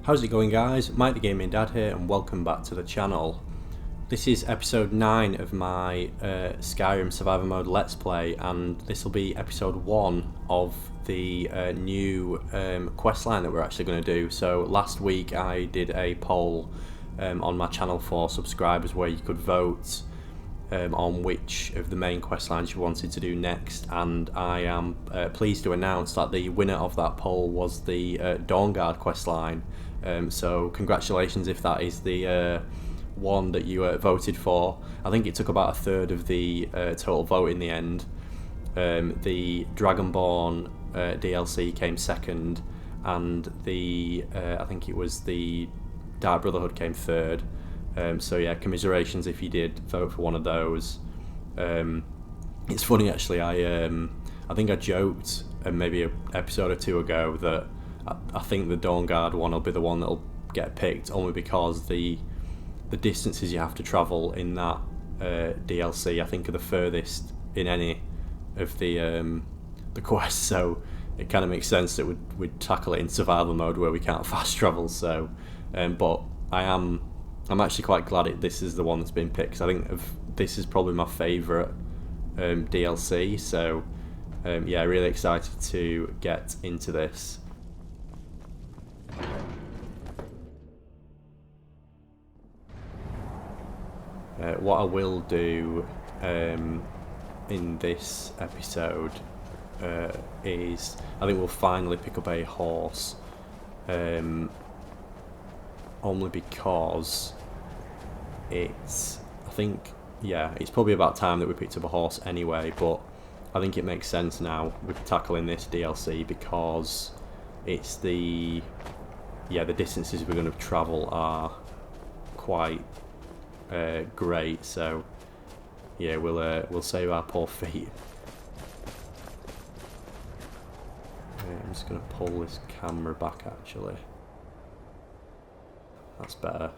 How's it going, guys? Mike the Gaming Dad here and welcome back to the channel. This is episode 9 of my Skyrim survival mode let's play, and this will be episode 1 of the new quest line that we're actually going to do. So last week I did a poll on my channel for subscribers where you could vote on which of the main quest lines you wanted to do next, and I am pleased to announce that the winner of that poll was the Dawnguard quest line. So congratulations if that is the one that you voted for. I think it took about a third of the total vote in the end. The Dragonborn DLC came second, and the I think it was the Dark Brotherhood came third. So yeah, commiserations if you did vote for one of those. It's funny actually, I think I joked maybe an episode or two ago that I think the Dawnguard one will be the one that'll get picked, only because the distances you have to travel in that DLC I think are the furthest in any of the quests, so it kind of makes sense that we'd tackle it in survival mode where we can't fast travel. So but I'm actually quite glad this is the one that's been picked, because I think this is probably my favourite DLC. So yeah, really excited to get into this. What I will do in this episode is I think we'll finally pick up a horse, only because it's probably about time that we picked up a horse anyway, but I think it makes sense now with tackling this DLC because it's the distances we're going to travel are quite great, so yeah, we'll save our poor feet. I'm just going to pull this camera back actually. That's better.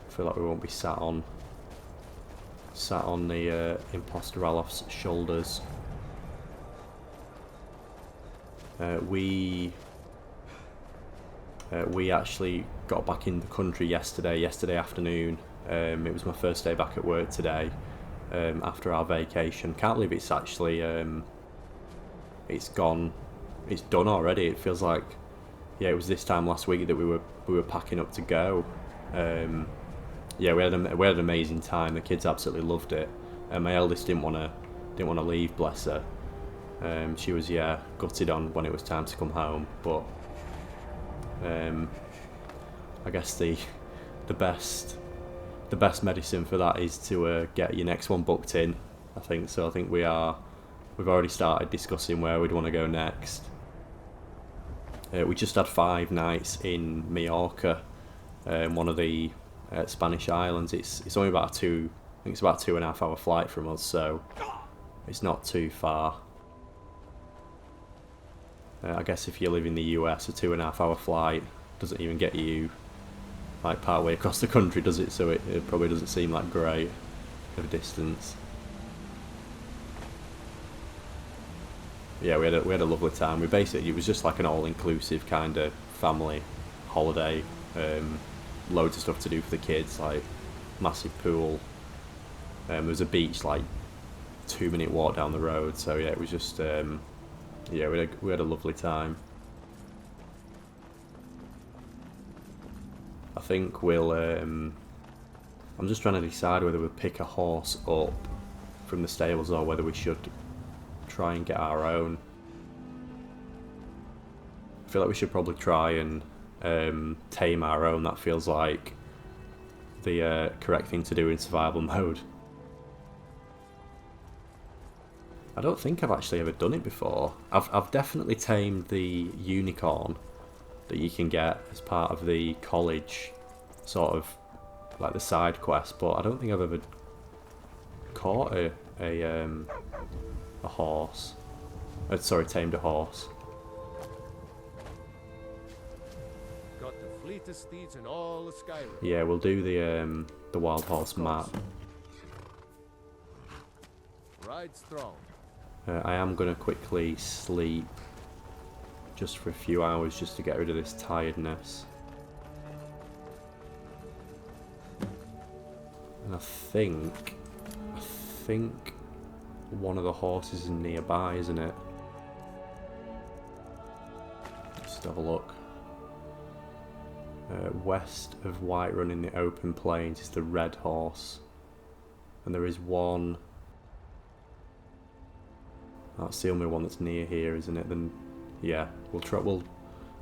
I feel like we won't be sat on the imposter Ralph's shoulders. We actually got back in the country yesterday afternoon. It was my first day back at work today after our vacation. Can't believe it's actually it's done already. It feels like, yeah, it was this time last week that we were packing up to go. Yeah, we had an amazing time. The kids absolutely loved it, and my eldest didn't want to leave, bless her. She was gutted on when it was time to come home, but I guess the best medicine for that is to get your next one booked in. I think so. I think we've already started discussing where we'd want to go next. We just had 5 nights in Majorca, one of the Spanish islands. It's only about I think it's about a 2.5 hour flight from us, so it's not too far. I guess if you live in the US, a 2.5 hour flight doesn't even get you like part way across the country, does it? So it probably doesn't seem like great of a distance. Yeah, we had a lovely time. It was just like an all-inclusive kind of family holiday. Loads of stuff to do for the kids, like massive pool. There was a beach like 2-minute walk down the road. So yeah, it was just we had a lovely time. I think we'll I'm just trying to decide whether we'll pick a horse up from the stables or whether we should try and get our own. I feel like we should probably try and tame our own. That feels like the correct thing to do in survival mode. I don't think I've actually ever done it before. I've definitely tamed the unicorn that you can get as part of the college, sort of like the side quest, but I don't think I've ever caught a horse. Sorry, tamed a horse. Got the fleetest steeds in all of Skyrim. Yeah, we'll do the wild horse map. Ride strong. I am going to quickly sleep just for a few hours just to get rid of this tiredness. think one of the horses is nearby, isn't it? Let's have a look. West of Whiterun in the open plains is the red horse, and there is one. That's the only one that's near here, isn't it? Then, yeah, we'll try.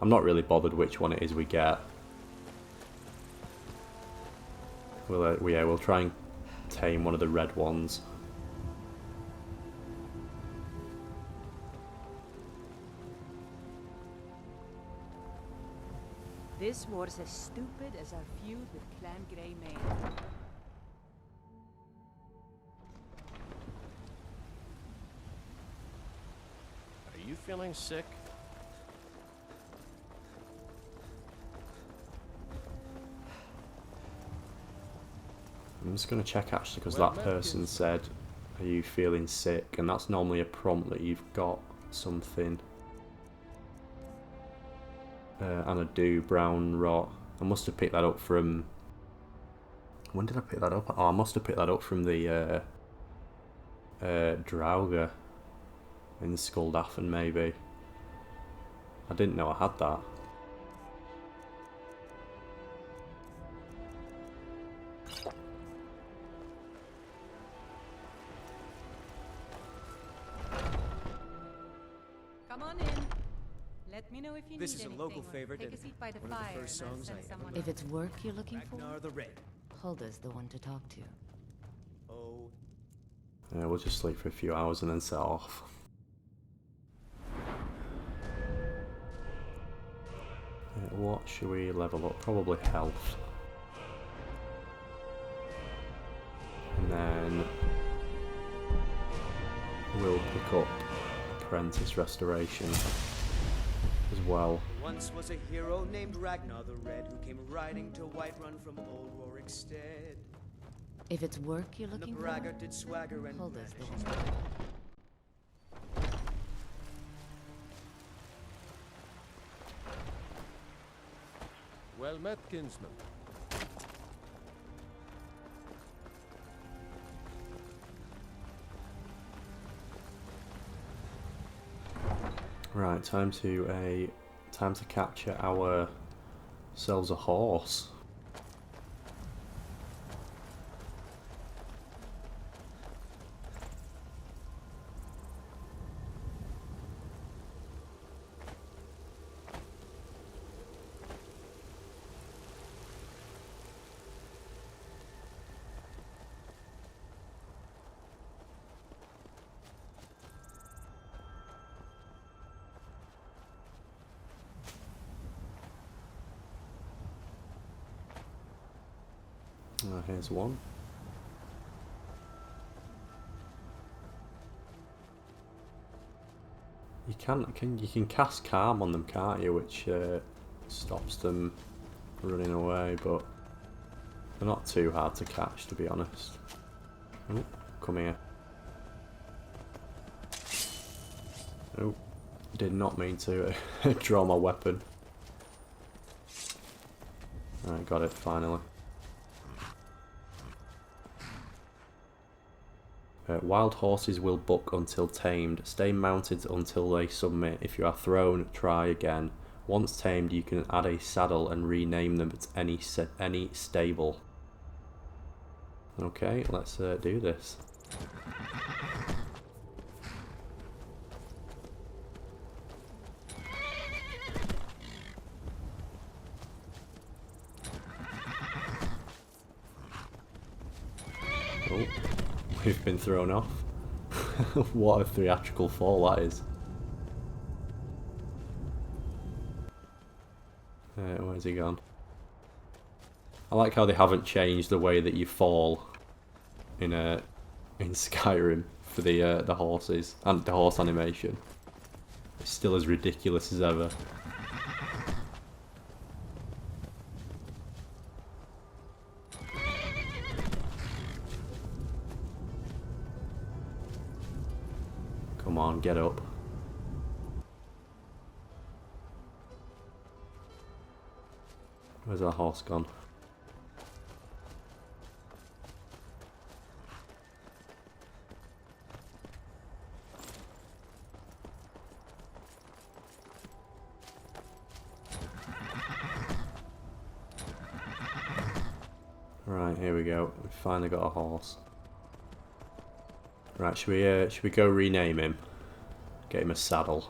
I'm not really bothered which one it is we get. We'll try and tame one of the red ones. This war's as stupid as our feud with Clan Grey Mane. Are you feeling sick? I'm just going to check actually, because Well, that person said, "Are you feeling sick?" And that's normally a prompt that you've got something. And a brown rot. I must have picked that up from. When did I pick that up? Oh, I must have picked that up from the Draugr in Skuldafen, maybe. I didn't know I had that. Come on in. Let me know if you This need is a anything. local favorite Take a and seat by the one of the fire. first and I'll songs send I someone ever up. If it's work you're looking for, Ragnar the Red. Hulda's the one to talk to. Oh, Yeah, we'll just sleep for a few hours and then set off. What should we level up? Probably health. And then we'll pick up Apprentice Restoration as well. once was a hero named Ragnar the Red who came riding to Whiterun from old Rorikstead. If it's work you're And the looking for, braggart did swagger and Hulda's the brandish one. Well met, kinsman. Right, time to capture ourselves a horse. Here's one. You can cast Calm on them, can't you? Which stops them running away, but they're not too hard to catch, to be honest. Oh, come here. Oh, did not mean to draw my weapon. Alright, got it finally. Wild horses will buck until tamed. Stay mounted until they submit. If you are thrown, try again. Once tamed, you can add a saddle and rename them at any stable. Okay, let's do this. Oh. We've been thrown off. What a theatrical fall that is. Where's he gone? I like how they haven't changed the way that you fall in Skyrim for the horses and the horse animation. It's still as ridiculous as ever. Come on, get up. Where's our horse gone? Right, here we go. We've finally got a horse. Right, should we go rename him? Get him a saddle.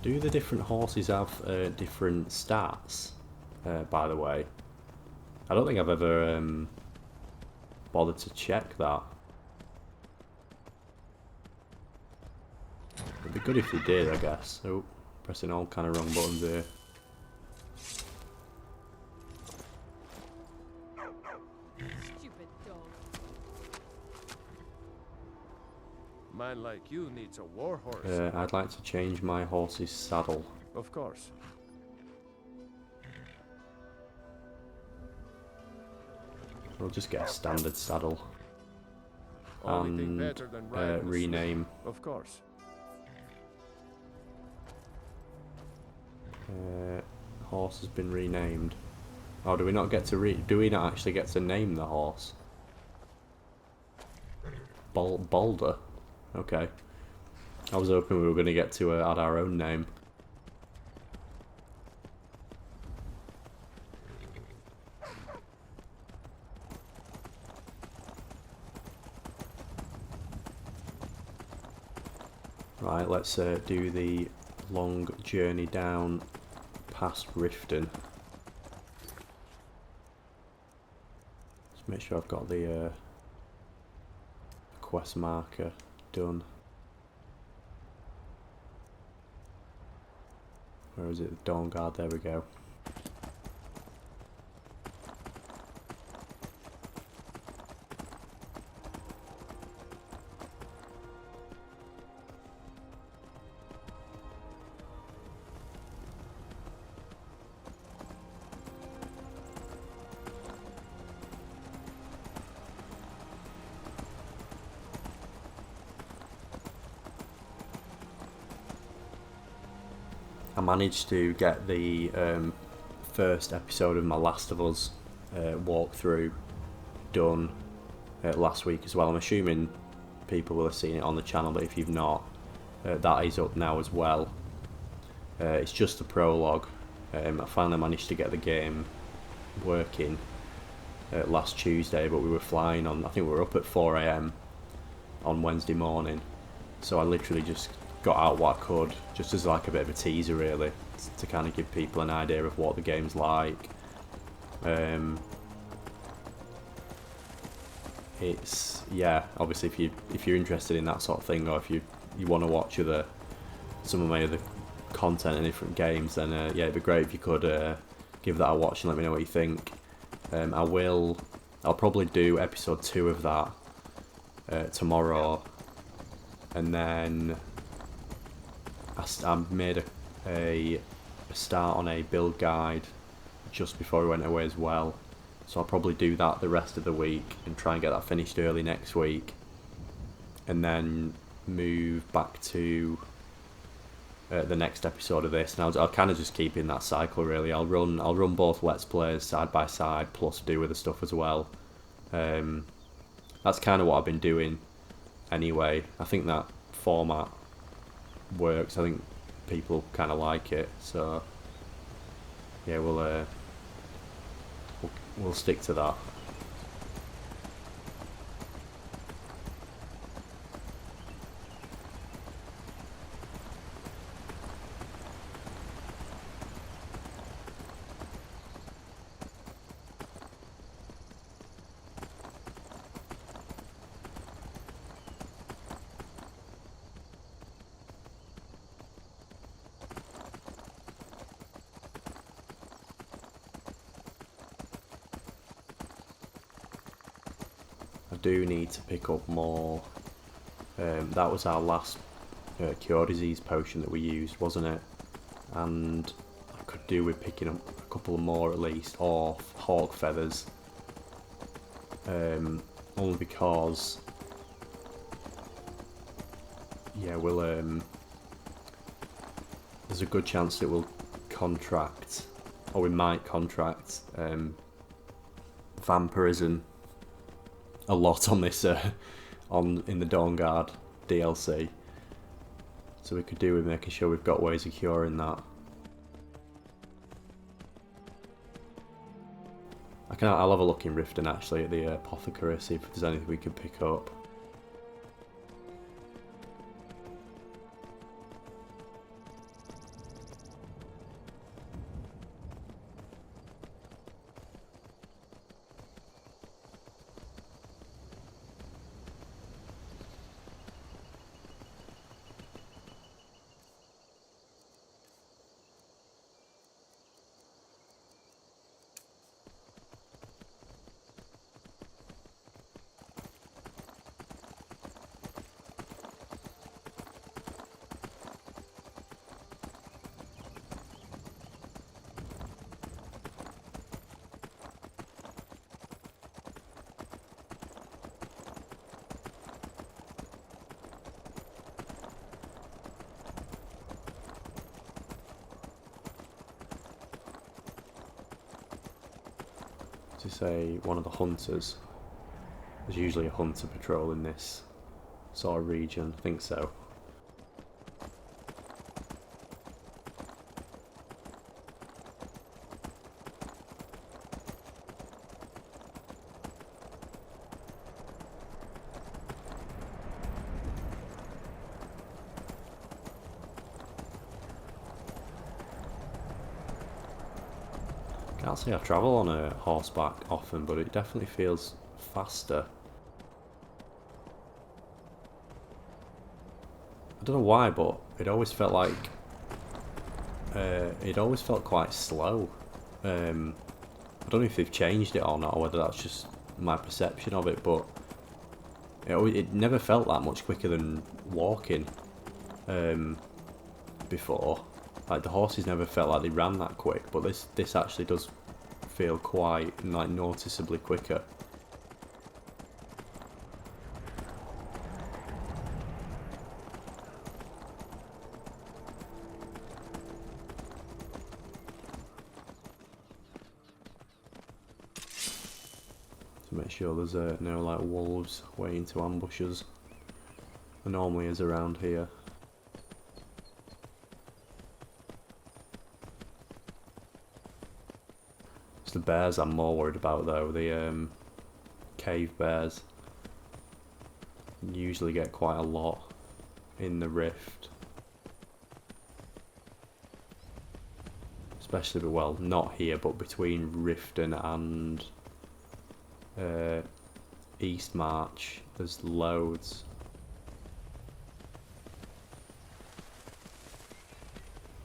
Do the different horses have different stats, by the way? I don't think I've ever bothered to check that. It'd be good if they did, I guess. Oh, pressing all kind of wrong buttons here. Stupid dog. Man like you needs a war horse. I'd like to change my horse's saddle. Of course. We'll just get a standard saddle. Only thing And better than riding a rename. sword. Of course. Horse has been renamed. Oh, do we not actually get to name the horse? Boulder? Okay. I was hoping we were going to get to add our own name. Right, let's do the long journey down past Riften. Just make sure I've got the quest marker done. Where is it? The Dawnguard, there we go. I managed to get the first episode of my Last of Us walkthrough done last week as well. I'm assuming people will have seen it on the channel, but if you've not, that is up now as well. It's just a prologue. I finally managed to get the game working last Tuesday, but we were flying on, I think we were up at 4 AM on Wednesday morning, so I literally just got out what I could, just as like a bit of a teaser really, to kind of give people an idea of what the game's like. It's, yeah, obviously if you're interested in that sort of thing, or if you want to watch some of my other content in different games, then yeah, it'd be great if you could give that a watch and let me know what you think. I'll probably do episode 2 of that tomorrow, and then I made a start on a build guide just before we went away as well, so I'll probably do that the rest of the week and try and get that finished early next week, and then move back to the next episode of this. And I'll kind of just keep in that cycle really. I'll run both Let's Plays side by side, plus do other stuff as well. That's kind of what I've been doing anyway. I think that format works. I think people kind of like it, so yeah, we'll stick to that. I do need to pick up more. That was our last cure disease potion that we used, wasn't it? And I could do with picking up a couple more at least, or hawk feathers. Only because, yeah, there's a good chance that we'll contract, or we might contract vampirism a lot on this in the Dawnguard DLC. So we could do with making sure we've got ways of curing that. I'll have a look in Riften actually at the apothecary, see if there's anything we could pick up. To say one of the hunters. There's usually a hunter patrol in this sort of region, I think so. Can't say I travel on a horseback often, but it definitely feels faster. I don't know why, but it always felt like it always felt quite slow. I don't know if they've changed it or not, or whether that's just my perception of it, but it never felt that much quicker than walking before. Like the horses never felt like they ran that quick, but this actually does feel quite like noticeably quicker. To make sure there's no like wolves waiting to ambush us. There normally is around here. It's the bears I'm more worried about though, the cave bears. Usually get quite a lot in the rift. Especially, well, not here, but between Riften and East March, there's loads.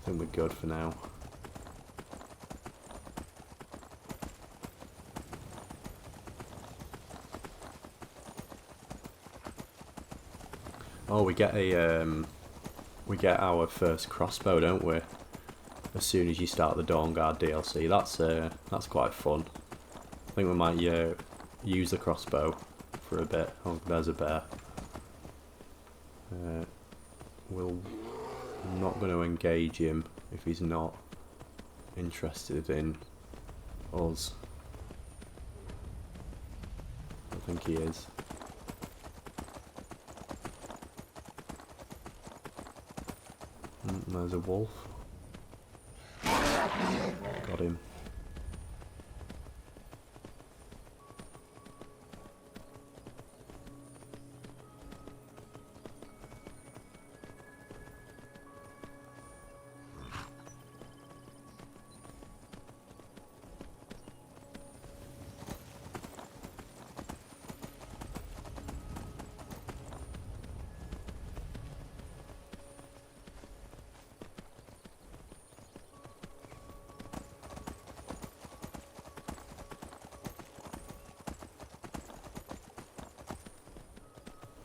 I think we're good for now. Oh, we get our first crossbow, don't we? As soon as you start the Dawnguard DLC, that's quite fun. I think we might use the crossbow for a bit. Oh, there's a bear. I'm not going to engage him if he's not interested in us. I think he is. There's a wolf. Got him.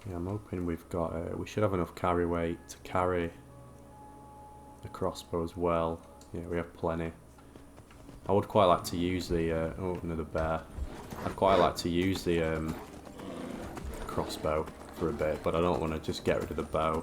Yeah, I'm hoping we've got, we should have enough carry weight to carry the crossbow as well. Yeah, we have plenty. I would quite like to use the, oh, another bear. I'd quite like to use the crossbow for a bit, but I don't want to just get rid of the bow.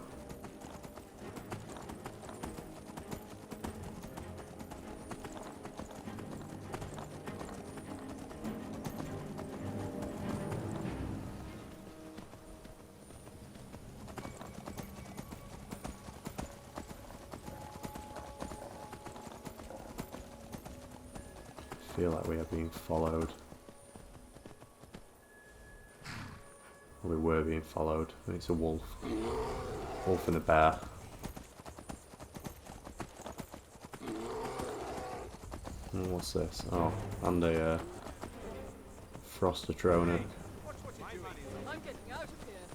feel like we are being followed. Or we were being followed. It's a wolf. Wolf and a bear. And what's this? Oh, and a Frostatronic. I'm getting out of here.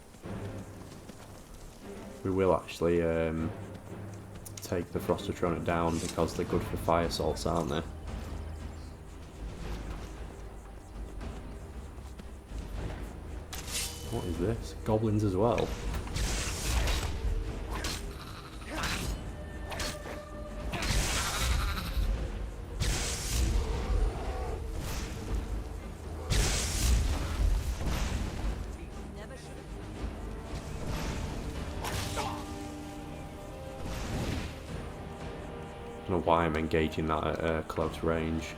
We will actually take the Frostatronic down because they're good for fire assaults, aren't they? What is this? Goblins as well? I don't know why I'm engaging that at close range.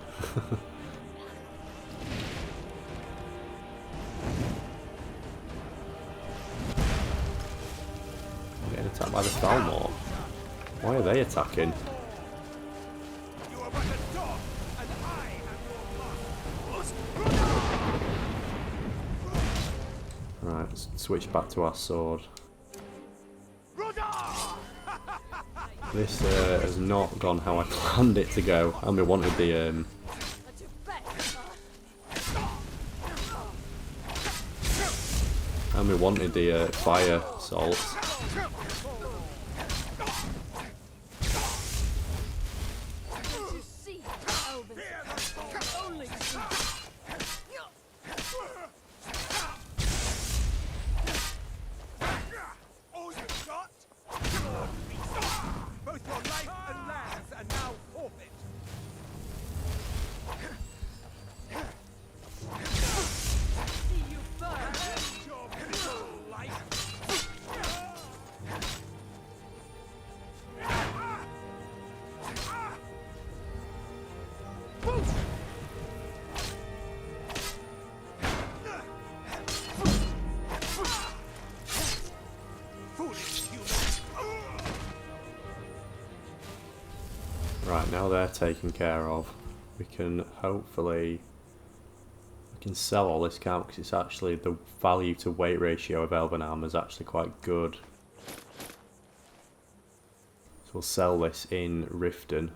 I'm getting attacked by the Thalmor. Why are they attacking? You are but a dog, and I am your master. Right, let's switch back to our sword. This has not gone how I planned it to go. And we wanted the That's your best. fire assaults. Can't you see, Elvin? Only see. All you've got? Both your life and lands are now forfeit. See you burn. Your miserable life. Foolish human. Right, now they're taken care of. We can hopefully sell all this, can't we? Because it's actually the value to weight ratio of Elven armor is actually quite good. So we'll sell this in Riften.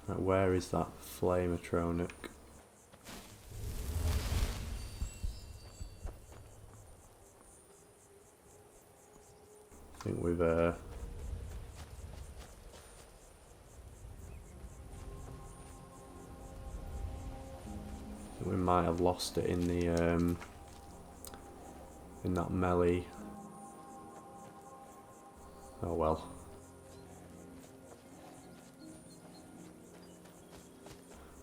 Right, where is that Flamatronic? I think we've we might have lost it in the in that melee. Oh well.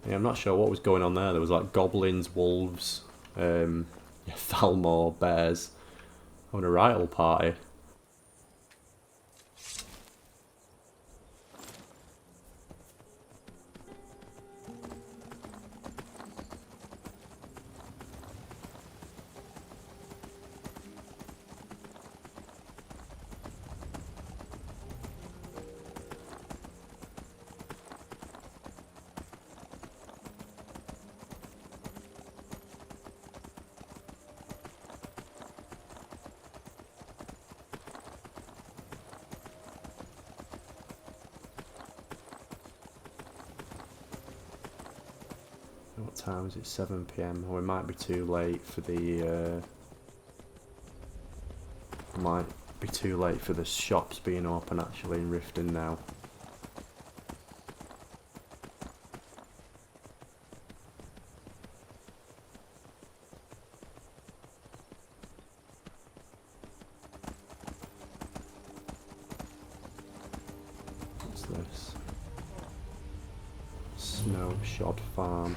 Yeah, I'm not sure what was going on there. There was like goblins, wolves, Thalmor, bears. On a right old party. What time is it? 7 PM. Or it might be too late for the might be too late for the shops being open actually in Riften now. What's this? Snow Shod Farm.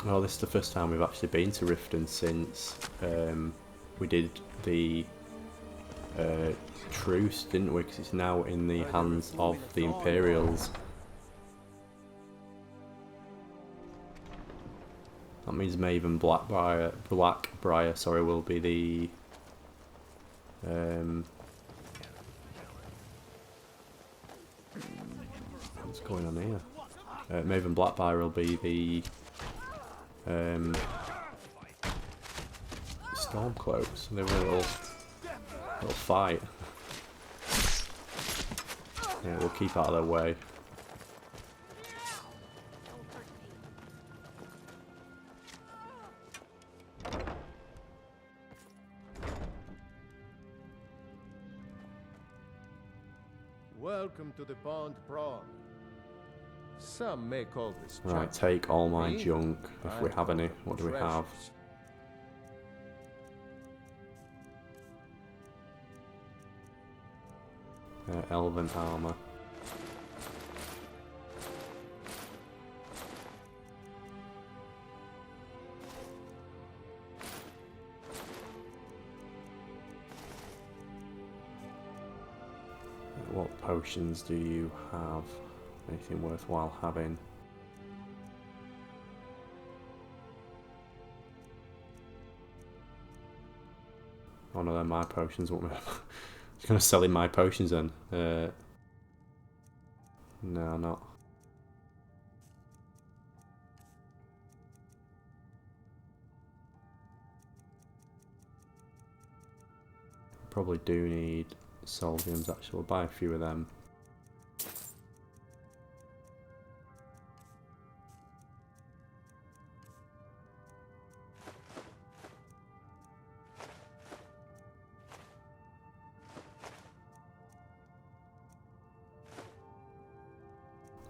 Well, this is the first time we've actually been to Riften since we did the truce, didn't we? Because it's now in the hands of the Imperials. That means Maven Blackbriar, sorry, will be the what's going on here? Maven Blackbriar will be the Stormcloaks. They were a little fight. Yeah, we'll keep out of their way. Welcome to the Pond Prawn. Some may call this Right, junk. take all my Me? junk if we I have any. call What do them we have? treasures. Elven armor. What potions do you have? Anything worthwhile having? Oh no, they're my potions. What am I just gonna sell in my potions then? No, not. Probably do need soldiums. Actually, we'll buy a few of them.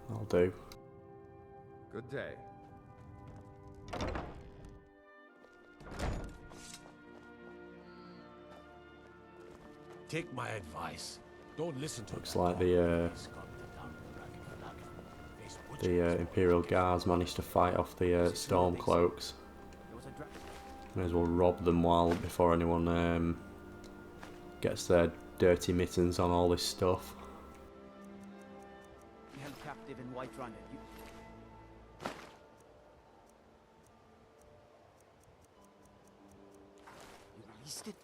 I'll do. Good day. Take my advice. Don't listen to Looks that like guy. the Imperial Guards managed to fight off the Stormcloaks. May as well rob them before anyone gets their dirty mittens on all this stuff. Held captive in Whiterun. You released it?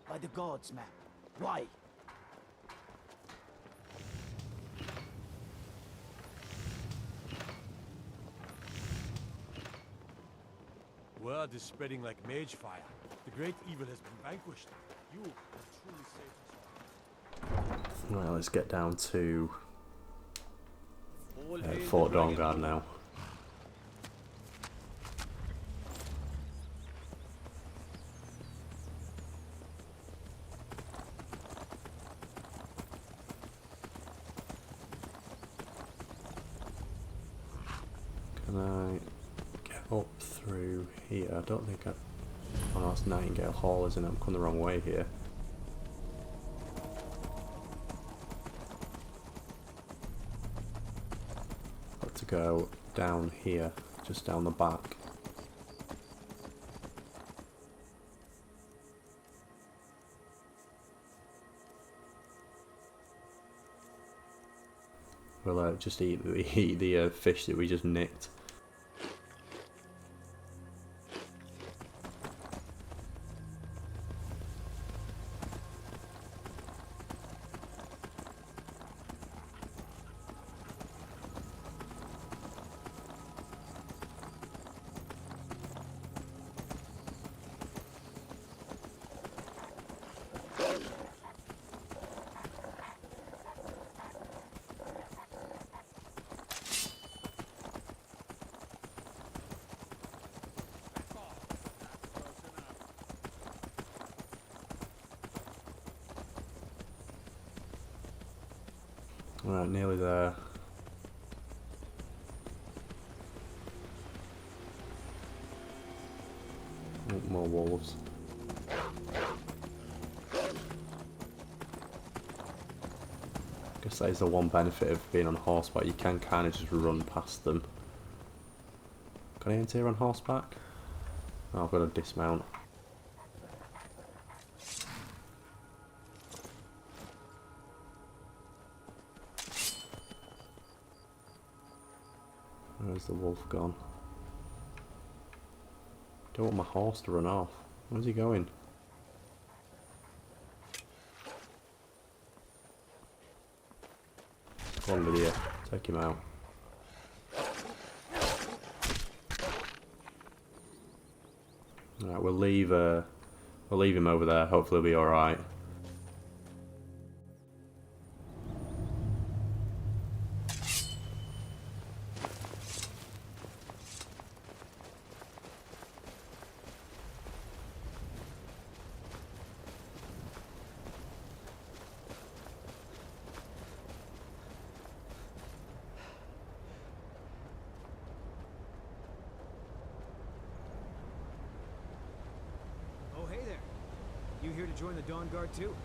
By the gods, man. Why? Word is spreading like mage fire. The great evil has been vanquished. You have truly saved us all. Right, let's get down to Fort Dawnguard now. Can I get up through here? I don't think I... Oh no, that's Nightingale Hall, isn't it? I'm coming the wrong way here. Got to go down here, just down the back. We'll just eat the fish that we just nicked. Alright, nearly there. Oh, more wolves. Guess that is the one benefit of being on horseback, you can kind of just run past them. Can I enter here on horseback? Oh, I've got to dismount. Where's the wolf gone? Don't want my horse to run off. Where's he going? Go on, Lydia. Take him out. Alright, we'll leave him over there. Hopefully he'll be alright. Oh, hey there. You here to join the Dawnguard too?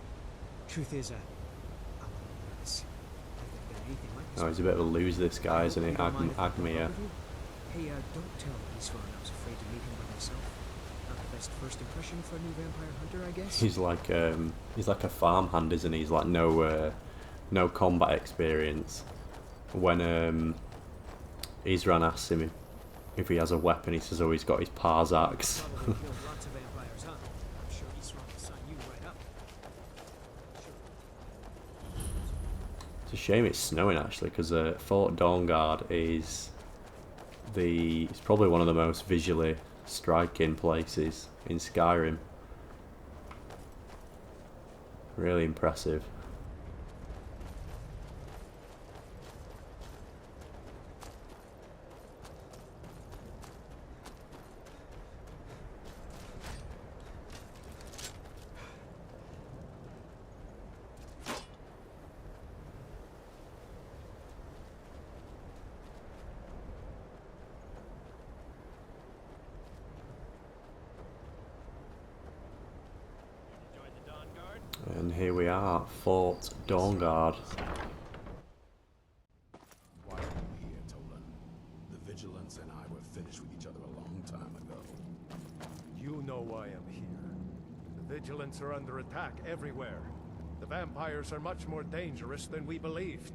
Truth is, I'm a little nervous. I think that anything like this. Oh, he's a bit of a loser, this guy, isn't he? You don't mind if I Agmia. talk with you? Hey, don't tell Isran I was afraid to meet him by myself. Not the best first impression for a new vampire hunter, I guess. He's like a farmhand, isn't he? He's like no combat experience. When Isran asks him if he has a weapon, he says, "Oh, he's got his Par's axe." Probably killed lots of vampires, huh? I'm sure Isran will sign you right up. It's a shame it's snowing actually, because Fort Dawnguard is it's probably one of the most visually striking places in Skyrim. Really impressive. And here we are, Fort Dawnguard. Why are you here, Tolan? The Vigilance and I were finished with each other a long time ago. You know why I'm here. The Vigilants are under attack everywhere. The vampires are much more dangerous than we believed.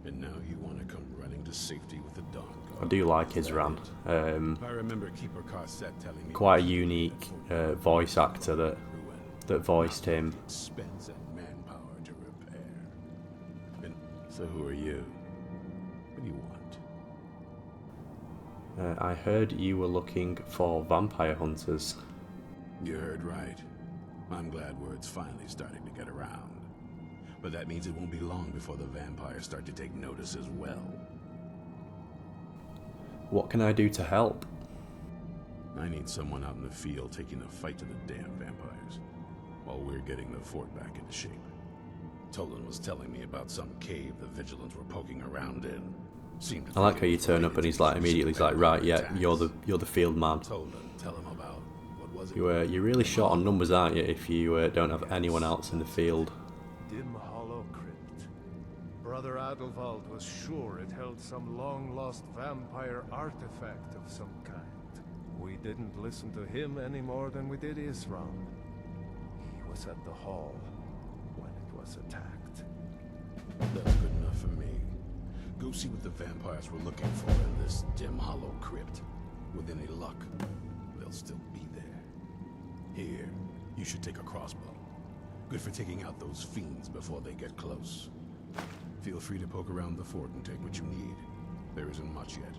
And now you want to come running to safety with the Dawnguard. I do like his run. I remember Keeper Carset telling me Quite a unique voice actor that voiced him. expense and manpower to repair. And so who are you? What do you want? I heard you were looking for vampire hunters. You heard right. I'm glad word's finally starting to get around. But that means it won't be long before the vampires start to take notice as well. What can I do to help? I need someone out in the field taking the fight to the damn vampires, while we're getting the fort back into shape. Tolan was telling me about some cave the Vigilants were poking around in. Seemed to I like think how you it was turn up and he's like immediately he's like, right, yeah, attacks. you're the field man. Tolan, tell him about what was it? You're really short on numbers, aren't you? If you don't have anyone else in the field. Dim Hollow Crypt. Brother Adelwald was sure it held some long-lost vampire artifact of some kind. We didn't listen to him any more than we did Isran. He was at the hall when it was attacked. That's good enough for me. Go see what the vampires were looking for in this Dim Hollow Crypt. With any luck, they'll still be there. Here, you should take a crossbow. Good for taking out those fiends before they get close. Feel free to poke around the fort and take what you need. There isn't much yet,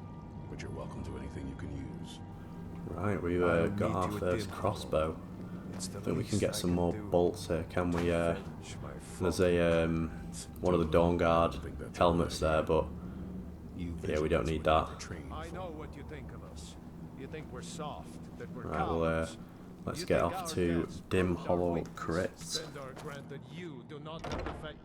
but you're welcome to anything you can use. Right, we've I'll got meet our you at first Dim crossbow. It's the I think we can least get I some more do. bolts here, can we? Avenge my There's a one of the Dawnguard helmets there, but You yeah, we don't Vigilants need were that. never trained I for know what you think of us. You think we're soft, that we're Right, well, cowards. let's You get think off our to deaths Dim proved our Hollow weakness. Crypt. Stand our grant that you do not have the fact.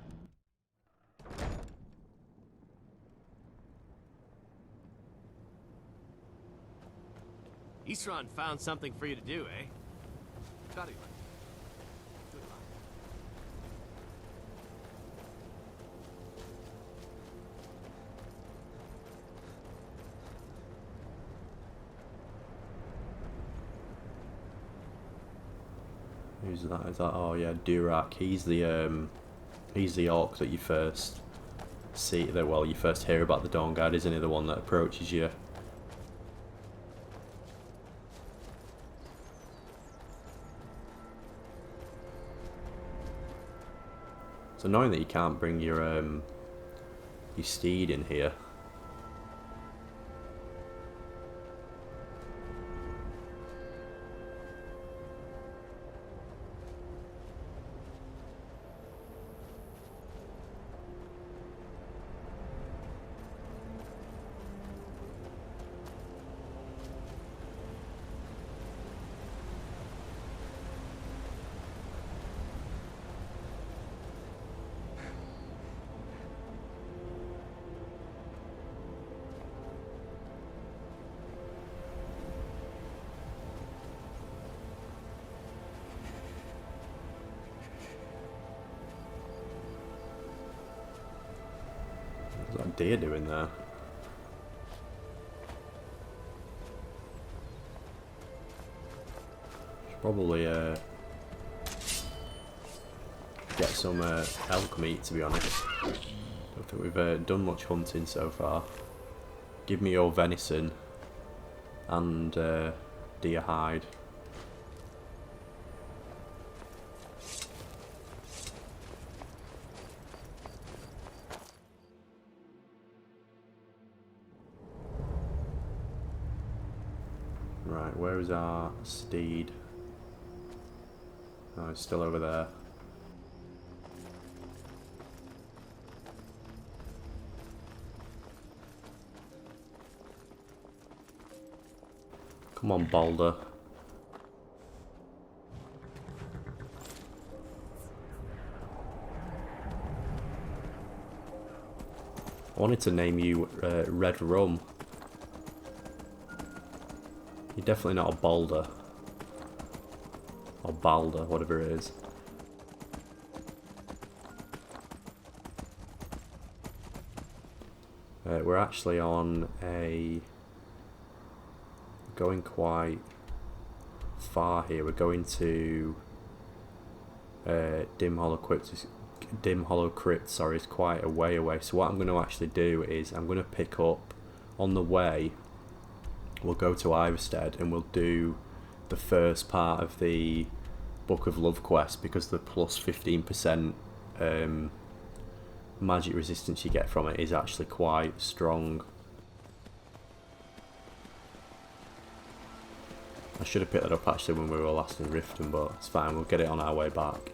Isran found something for you to do, eh? Thought he would. Good luck. Who's that? Is that? Oh yeah, Durak. He's the orc that you first see. Well, you first hear about the Dawnguard, isn't he? The one that approaches you. It's annoying that you can't bring your steed in here. What's that deer doing there? Should probably get some elk meat, to be honest. Don't think we've done much hunting so far. Give me your venison and deer hide. Right, where is our steed? Oh, it's still over there. Come on, Boulder. I wanted to name you Red Rum. You're definitely not a Boulder. Or Balder, whatever it is. We're actually on a... going quite far here. We're going to Dim Hollow Crypt, sorry, it's quite a way away. So what I'm going to actually do is I'm going to pick up on the way. We'll go to Iverstead and we'll do the first part of the Book of Love quest, because the plus 15% magic resistance you get from it is actually quite strong. I should have picked that up actually when we were last in Riften, but it's fine, we'll get it on our way back.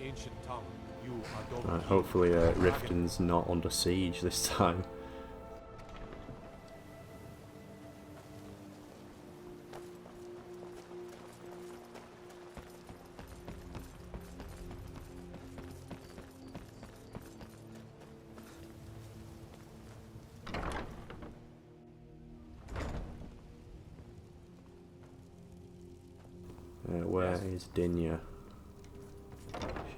Ancient tongue, you are Right, hopefully Riften's not under siege this time. Where is Dinya?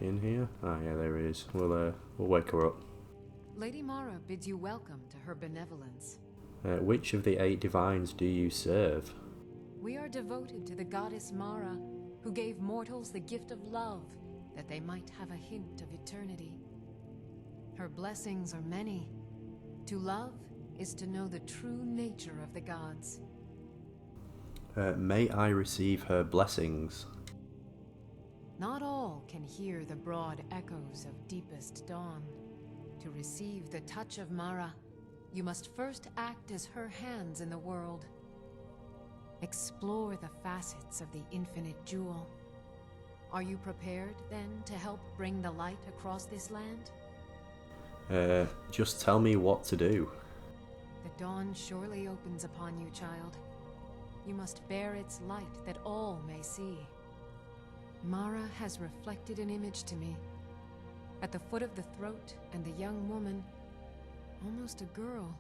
In here? Ah, yeah, there he is. We'll wake her up. Lady Mara bids you welcome to her benevolence. Which of the 8 divines do you serve? We are devoted to the goddess Mara, who gave mortals the gift of love, that they might have a hint of eternity. Her blessings are many. To love is to know the true nature of the gods. May I receive her blessings? Not all can hear the broad echoes of deepest dawn. To receive the touch of Mara, you must first act as her hands in the world. Explore the facets of the infinite jewel. Are you prepared, then, to help bring the light across this land? Just tell me what to do. The dawn surely opens upon you, child. You must bear its light that all may see. Mara has reflected an image to me. At the foot of the throat and the young woman, almost a girl.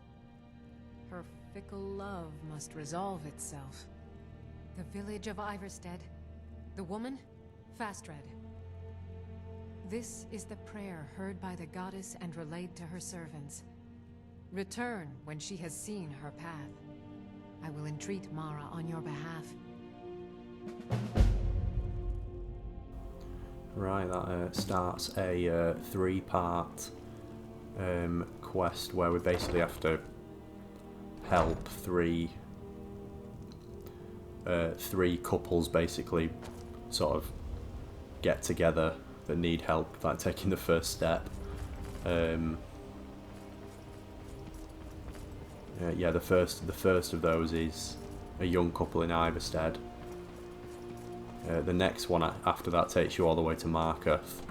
Her fickle love must resolve itself. The village of Iverstead. The woman, Fastred. This is the prayer heard by the goddess and relayed to her servants. Return when she has seen her path. I will entreat Mara on your behalf. Right, that starts a 3-part quest where we basically have to help three couples basically sort of get together that need help, like taking the first step. Yeah, the first of those is a young couple in Iverstead. The next one after that takes you all the way to Markarth,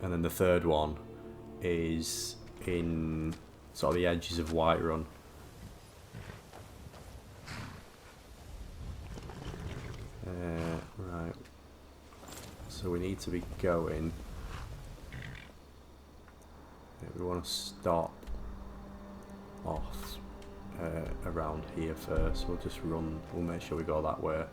and then the third one is in sort of the edges of Whiterun. Right, so we need to be going. We want to stop off around here first. We'll just run. We'll make sure we go that way.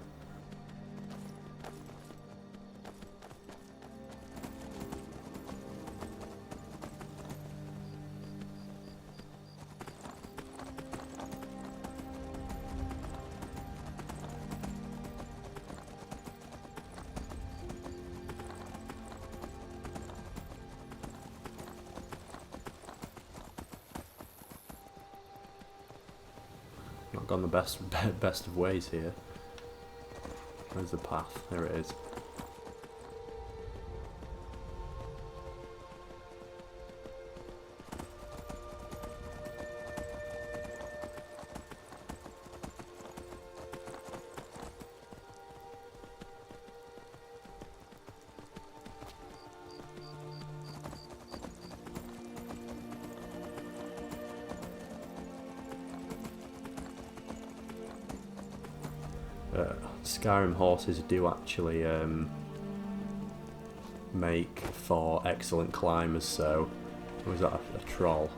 Not gone the best of ways here. Where's the path? There it is. Skyrim horses do actually make for excellent climbers, so was that a troll?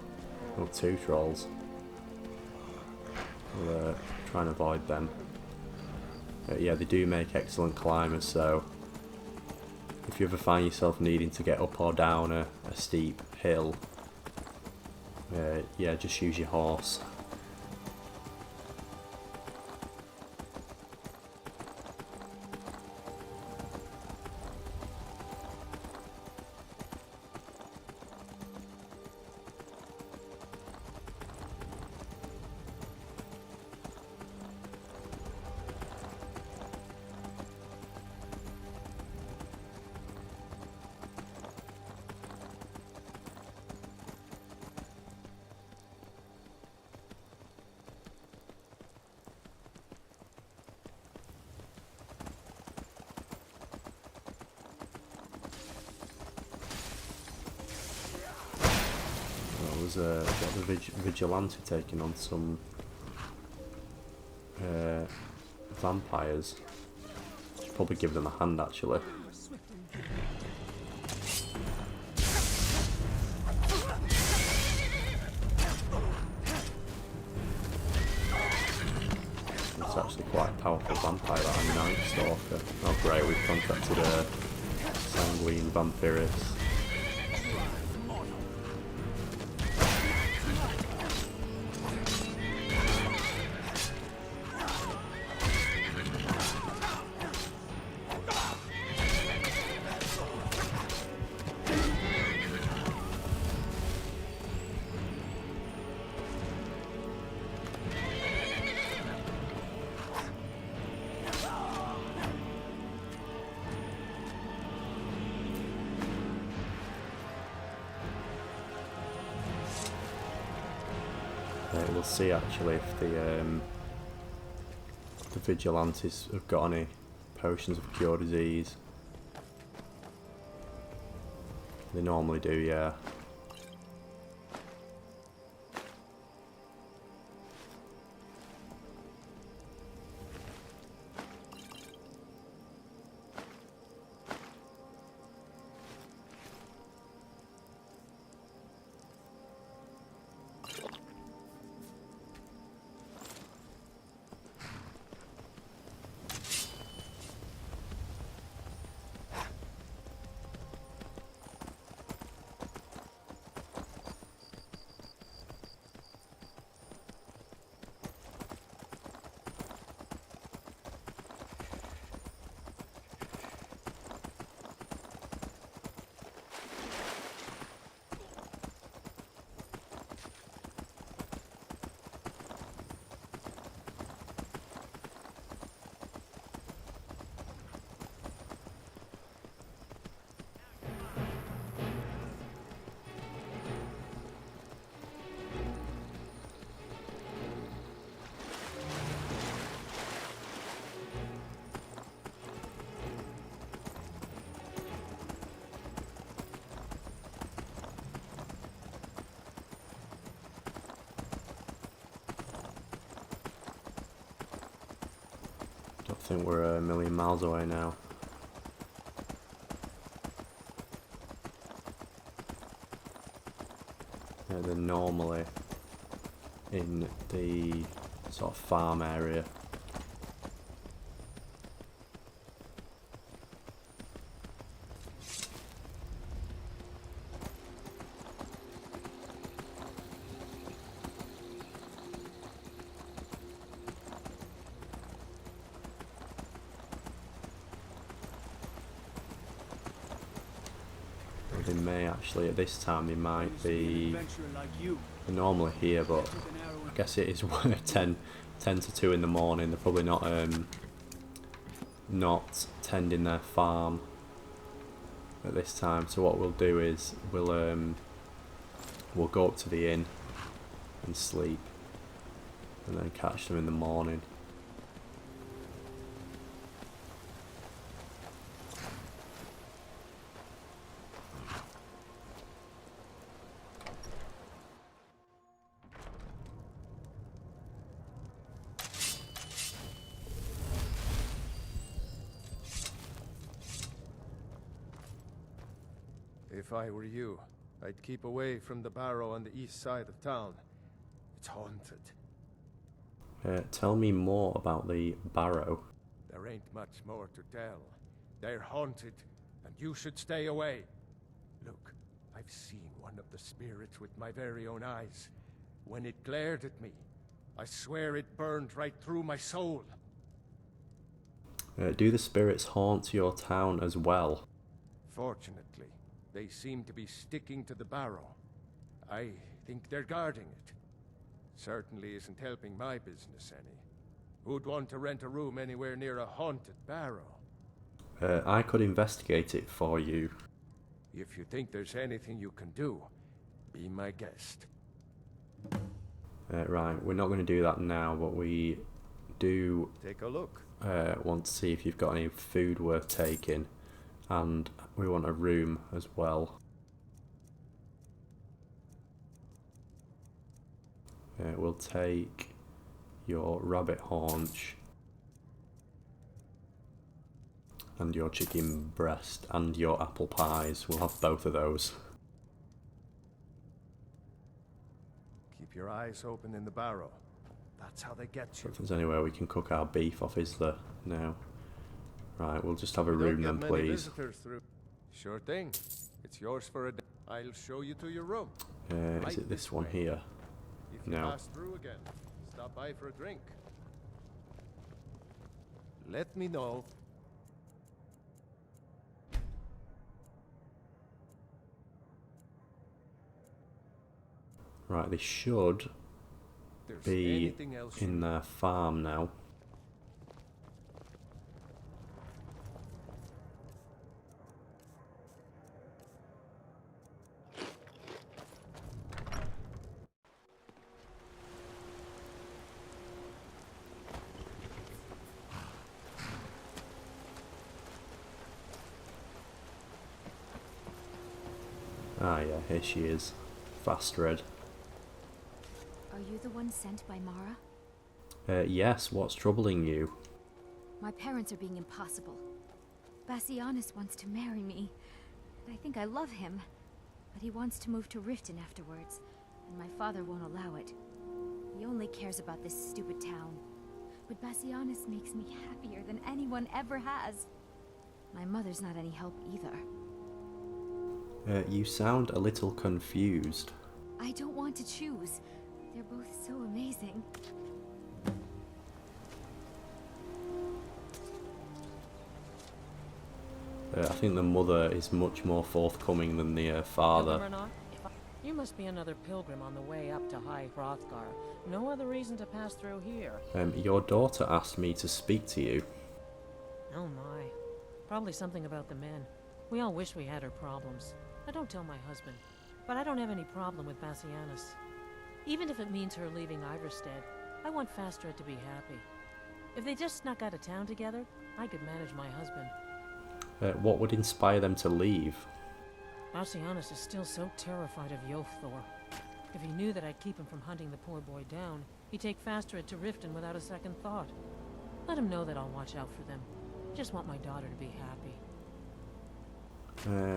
Oh, 2 trolls. We'll try and avoid them. Yeah, they do make excellent climbers, so if you ever find yourself needing to get up or down a steep hill, yeah, just use your horse. Got the vigilante taking on some vampires. Should probably give them a hand, actually. It's actually quite a powerful vampire, that Night Stalker. Oh great, we've contracted a sanguine vampirist. We'll see actually if the vigilantes have got any potions of cure disease. They normally do, yeah. think we're a million miles away now. They're normally in the sort of farm area. They may actually, at this time, they might be they're normally here, but I guess it is 10 to 2 in the morning. They're probably not tending their farm at this time. So what we'll do is we'll go up to the inn and sleep, and then catch them in the morning. If I were you, I'd keep away from the barrow on the east side of town. It's haunted. Tell me more about the barrow. There ain't much more to tell. They're haunted, and you should stay away. Look, I've seen one of the spirits with my very own eyes. When it glared at me, I swear it burned right through my soul. Do the spirits haunt your town as well? Fortunately, they seem to be sticking to the barrow. I think they're guarding it. Certainly isn't helping my business any. Who'd want to rent a room anywhere near a haunted barrow? I could investigate it for you. If you think there's anything you can do, be my guest. Right, we're not going to do that now, but we do Take a look. want to see if you've got any food worth taking, and we want a room as well. We'll take your rabbit haunch and your chicken breast and your apple pies. We'll have both of those. Keep your eyes open in the barrow. That's how they get you. If there's anywhere we can cook our beef off, is there? No. Right, we'll just have a We room don't then, get many please. visitors through. Sure thing. It's yours for a day. I'll show you to your room. Is Right it this one way. here? If you No. pass through again, stop by for a drink. Let me know. Right, they should There's be anything else you in their farm now. Ah yeah, here she is. Fast Red. Are you the one sent by Mara? Yes, what's troubling you? My parents are being impossible. Bassianus wants to marry me. I think I love him. But he wants to move to Riften afterwards, and my father won't allow it. He only cares about this stupid town. But Bassianus makes me happier than anyone ever has. My mother's not any help either. You sound a little confused. I don't want to choose. They're both so amazing. I think the mother is much more forthcoming than the father. Pilgrim or not, you must be another pilgrim on the way up to High Hrothgar. No other reason to pass through here. Your daughter asked me to speak to you. Oh my. Probably something about the men. We all wish we had her problems. I don't tell my husband, but I don't have any problem with Bassianus. Even if it means her leaving Iverstead, I want Fastred to be happy. If they just snuck out of town together, I could manage my husband. What would inspire them to leave? Bassianus is still so terrified of Yofthor. If he knew that I'd keep him from hunting the poor boy down, he'd take Fastred to Riften without a second thought. Let him know that I'll watch out for them. I just want my daughter to be happy.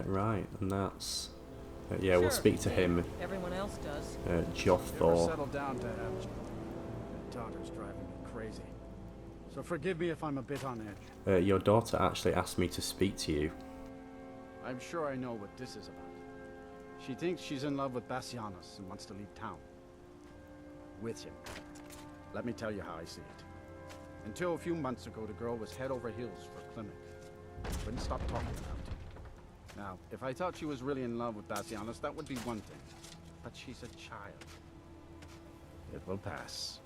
Right, and that's... yeah, Sure, we'll speak to him. Everyone else does. Never Jothor. settled down to have my daughter's driving me crazy. So forgive me if I'm a bit on edge. Your daughter actually asked me to speak to you. I'm sure I know what this is about. She thinks she's in love with Bassianus and wants to leave town. With him. Let me tell you how I see it. Until a few months ago, the girl was head over heels for Clement. Wouldn't stop talking about it. Now, if I thought she was really in love with Bassianus, that would be one thing. But she's a child. It will pass.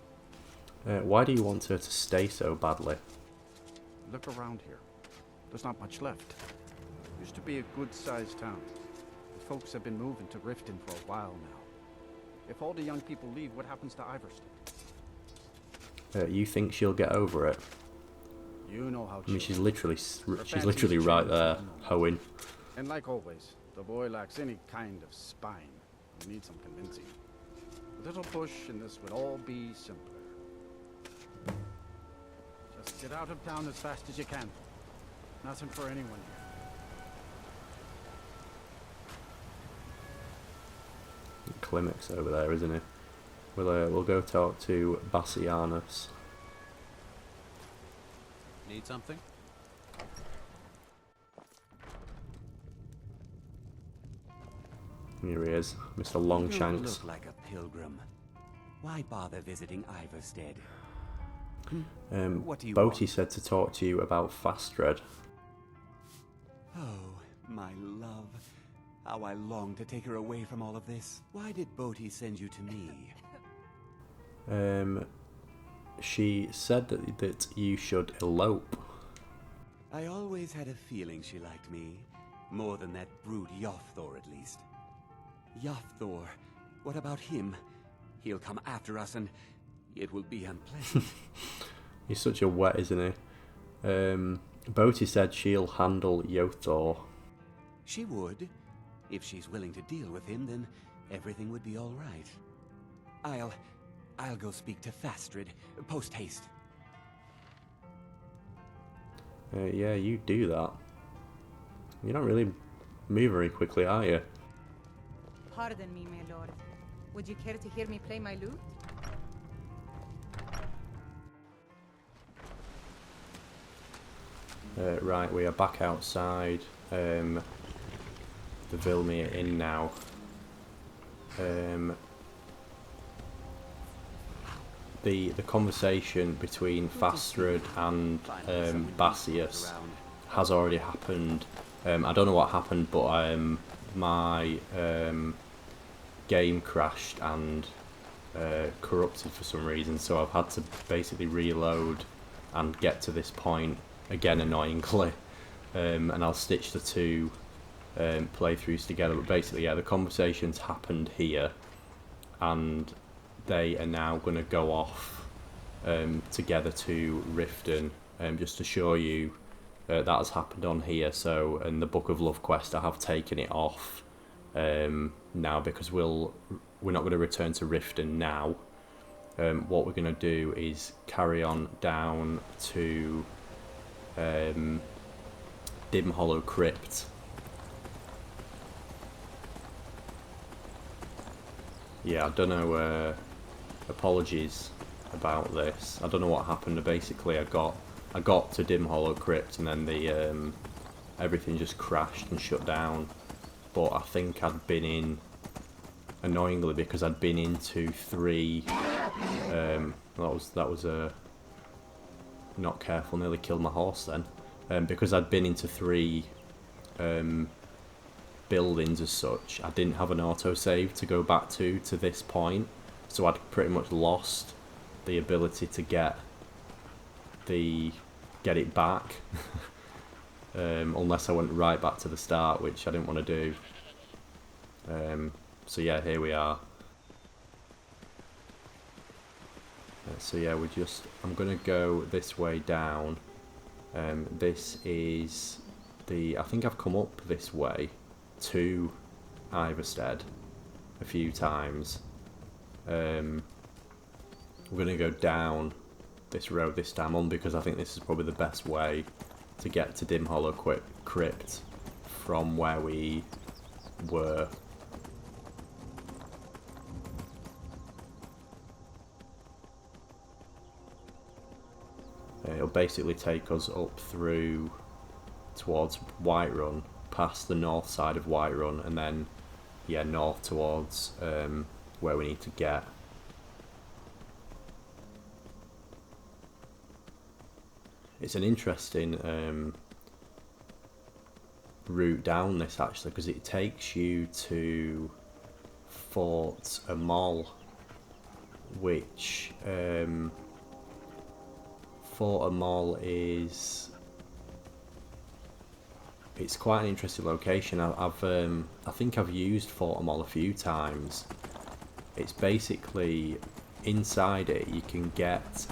Why do you want her to stay so badly? Look around here. There's not much left. Used to be a good-sized town. The folks have been moving to Riften for a while now. If all the young people leave, what happens to Iverstead? You think she'll get over it? You know how. I mean, she's literally right there, hoeing. And like always, the boy lacks any kind of spine. He needs some convincing. A little push, and this would all be simpler. Just get out of town as fast as you can. Nothing for anyone here. Clemek's over there, isn't he? We'll go talk to Bassianus. Need something? Here he is, Mr. Longshanks. You look like a pilgrim. Why bother visiting Iverstead? What do you Boaty want? said to talk to you about Fastred. Oh, my love. How I long to take her away from all of this. Why did Boaty send you to me? She said that you should elope. I always had a feeling she liked me. More than that brute Yothor, at least. Yothor, what about him? He'll come after us and it will be unpleasant. He's such a wet, isn't he? Boaty said she'll handle Yothor. She would. If she's willing to deal with him, then everything would be all right. I'll go speak to Fastred, post haste. Yeah, you do that. You don't really move very quickly, are you? Pardon me, my lord. Would you care to hear me play my lute? Right, we are back outside the Vilmir Inn now. The conversation between Fastred and Bassius has already happened. I don't know what happened, but my game crashed and corrupted for some reason, so I've had to basically reload and get to this point again, annoyingly, and I'll stitch the two playthroughs together. But basically, yeah, the conversations happened here, and they are now going to go off together to Riften, just to show you that has happened on here. So in the Book of Love quest, I have taken it off now because we're not going to return to Riften now. What we're going to do is carry on down to Dim Hollow Crypt. Yeah, I don't know. Apologies about this. I don't know what happened. Basically, I got to Dim Hollow Crypt and then the everything just crashed and shut down. But I think I'd been in, annoyingly, because I'd been into 3. That was not careful. Nearly killed my horse then. Because I'd been into 3 buildings as such, I didn't have an autosave to go back to this point, so I'd pretty much lost the ability to get it back. Unless I went right back to the start, which I didn't want to do. So yeah, here we are. So yeah, I'm gonna go this way down. This is I think I've come up this way to Iverstead a few times. We're gonna go down this road this time on, because I think this is probably the best way to get to Dim Hollow Crypt from where we were. It'll basically take us up through towards Whiterun, past the north side of Whiterun, and then yeah, north towards where we need to get. It's an interesting route down this actually, because it takes you to Fort Amol, which Fort Amol is, it's quite an interesting location. I think I've used Fort Amol a few times. It's basically, inside it you can get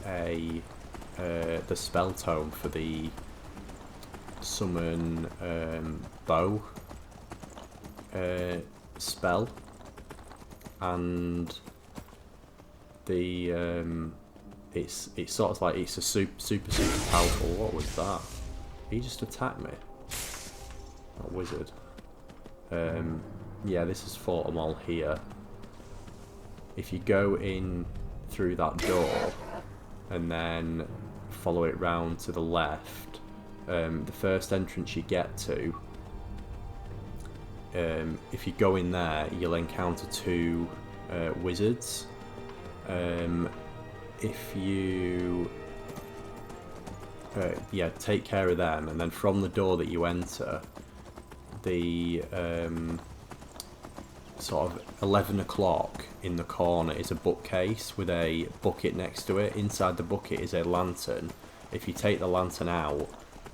the spell tome for the summon bow spell, and the it's sort of like, it's a super powerful. What was that? He just attacked me. That wizard. Yeah, this is Fort Amol here. If you go in through that door and then follow it round to the left, the first entrance you get to, if you go in there, you'll encounter two wizards. If you yeah, take care of them, and then from the door that you enter, the sort of 11 o'clock in the corner is a bookcase with a bucket next to it. Inside the bucket is a lantern. If you take the lantern out,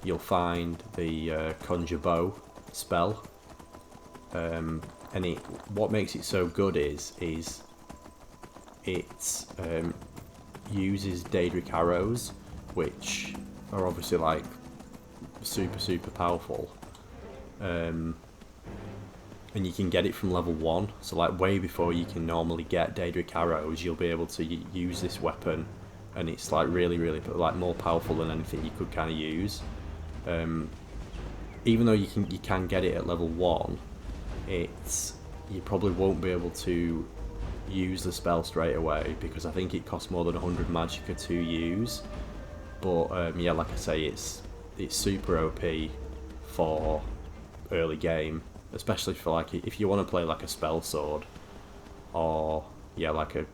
you'll find the conjure bow spell, and what makes it so good is it uses Daedric arrows, which are obviously like super powerful, and you can get it from level 1, so like way before you can normally get Daedric arrows, you'll be able to use this weapon, and it's like really like more powerful than anything you could kind of use. Even though you can get it at level 1, you probably won't be able to use the spell straight away, because I think it costs more than 100 magicka to use. But yeah, like I say, it's super OP for early game, especially for like if you want to play like a spell sword, or yeah, like a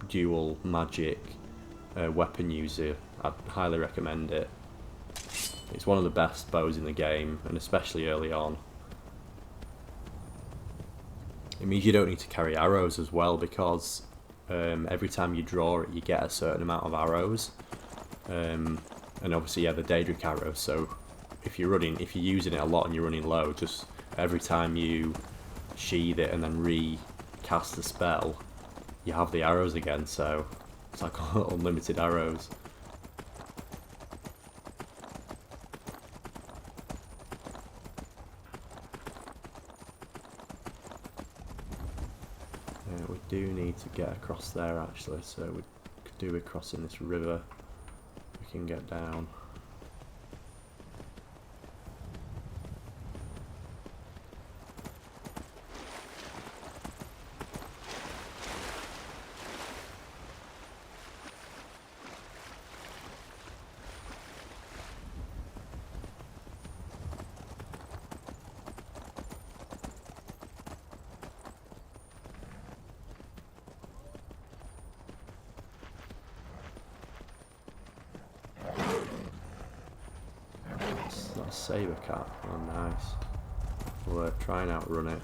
dual magic weapon user. I'd highly recommend it. It's one of the best bows in the game, and especially early on. It means you don't need to carry arrows as well, because every time you draw it, you get a certain amount of arrows, and obviously yeah, the Daedric arrows. So if you're using it a lot and you're running low, just every time you sheathe it and then recast the spell, you have the arrows again. So it's like unlimited arrows. We do need to get across there actually, so we could do with crossing this river. We can get down. Saber cat, oh nice. We'll try and outrun it.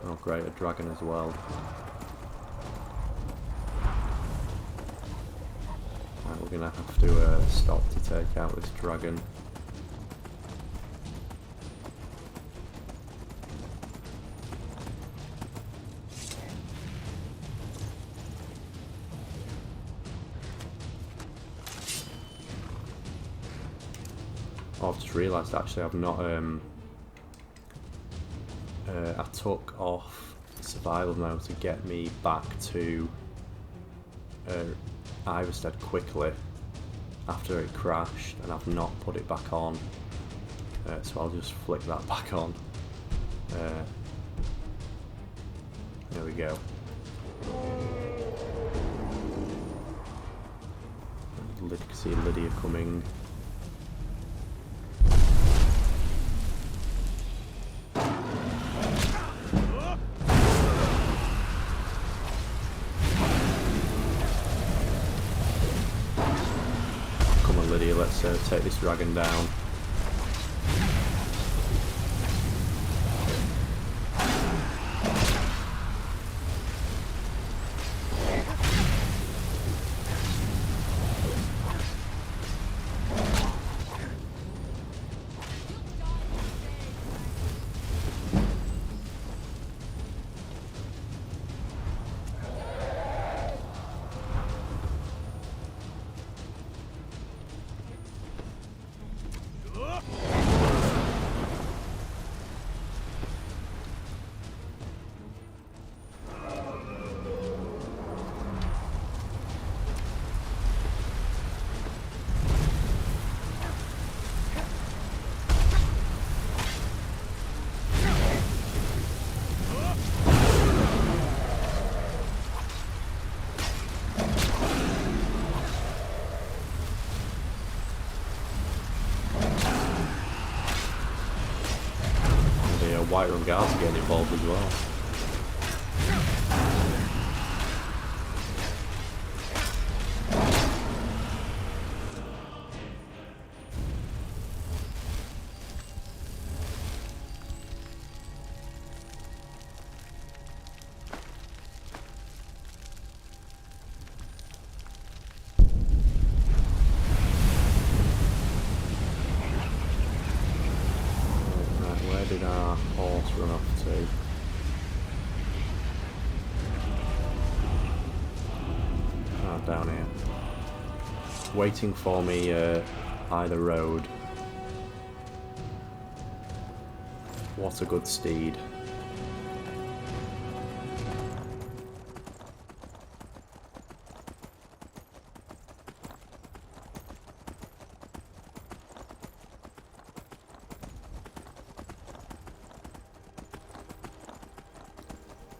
Oh great, a dragon as well. Right, we're gonna have to stop to take out this dragon. I've just realised actually I've not I took off survival mode to get me back to Iverstead quickly after it crashed, and I've not put it back on. So I'll just flick that back on. There we go. See Lydia coming. Come on, Lydia, let's take this dragon down. Whiterun guards are getting involved as well. Where did our horse run off to? Ah, down here. Waiting for me by the road. What a good steed.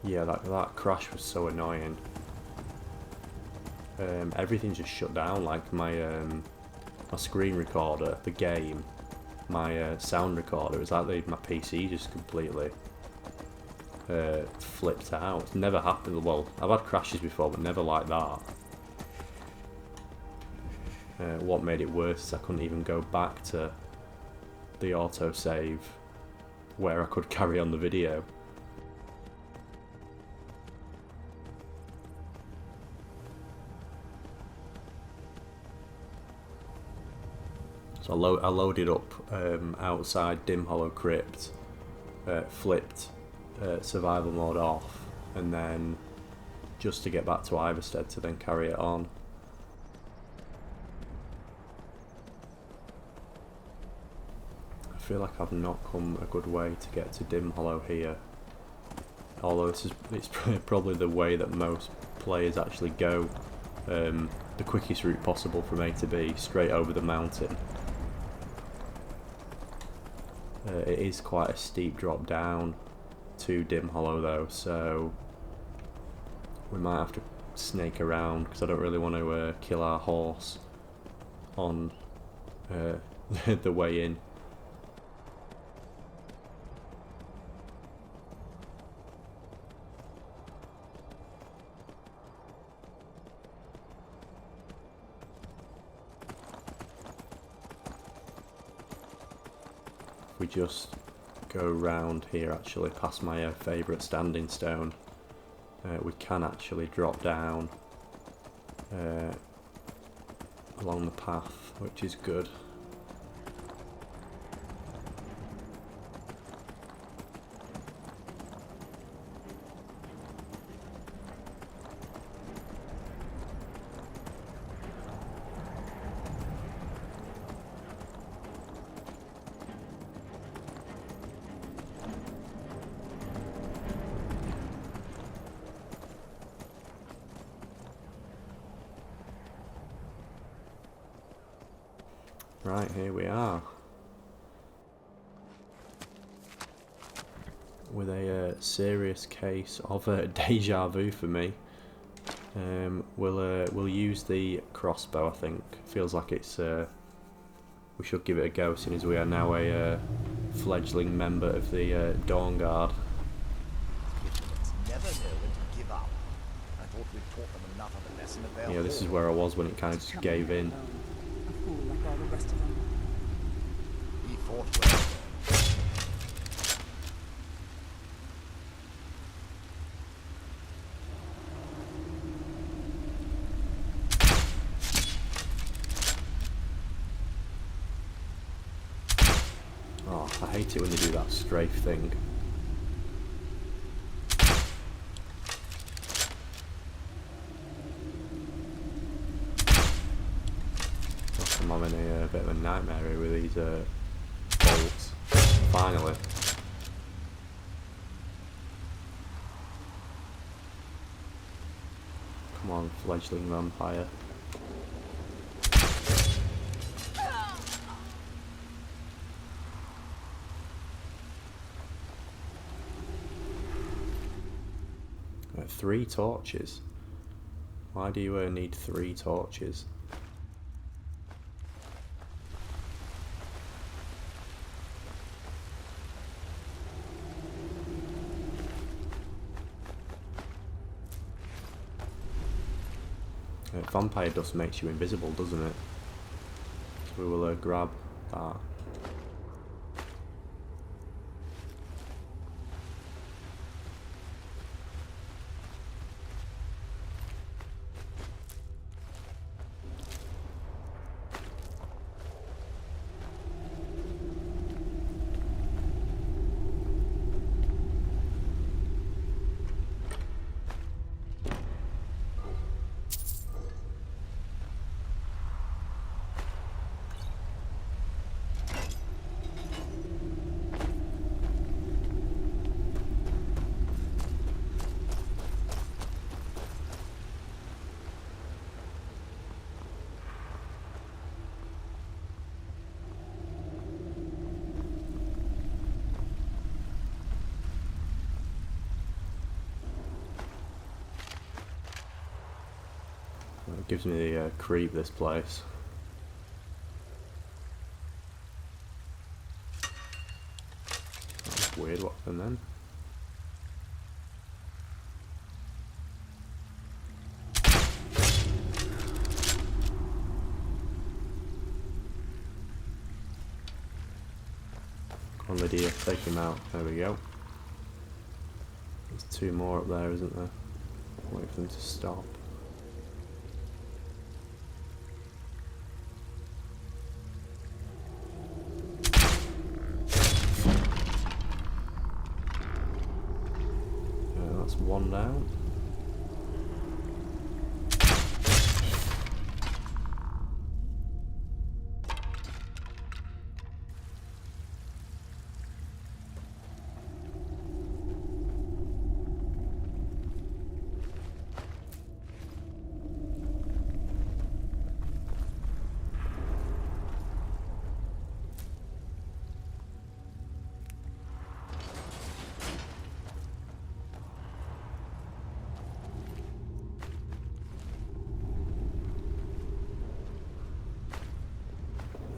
Yeah, that crash was so annoying. Everything just shut down, like my screen recorder, the game, my sound recorder. It was like my PC just completely flipped out. It's never happened. Well, I've had crashes before, but never like that. What made it worse is I couldn't even go back to the autosave where I could carry on the video. So I loaded up outside Dim Hollow Crypt, flipped survival mode off, and then just to get back to Iverstead to then carry it on. I feel like I've not come a good way to get to Dim Hollow here, although it's probably the way that most players actually go, the quickest route possible from A to B, straight over the mountain. It is quite a steep drop down to Dim Hollow though, so we might have to snake around because I don't really want to kill our horse on the way in. We just go round here, actually past my favourite standing stone, we can actually drop down along the path, which is good. Right, here we are. With a serious case of deja vu for me. We'll use the crossbow. I think feels like it's. We should give it a go, seeing as we are now a fledgling member of the Dawnguard. Never know when to give up. I thought we'd taught them enough of a lesson of their Yeah, this is where I was when it kind of just gave in. A fool like all the rest of them. He fought well. Oh, I hate it when they do that strafe thing. I'm having a bit of a nightmare here with these bolts. Finally. Come on, fledgling vampire. Three torches? Why do you need 3 torches? Vampire dust makes you invisible, doesn't it? So we will grab that. It gives me the creep, this place. That's weird, what happened then? Come on, Lydia, take him out. There we go. There's 2 more up there, isn't there? Wait for them to stop. That's 1 down.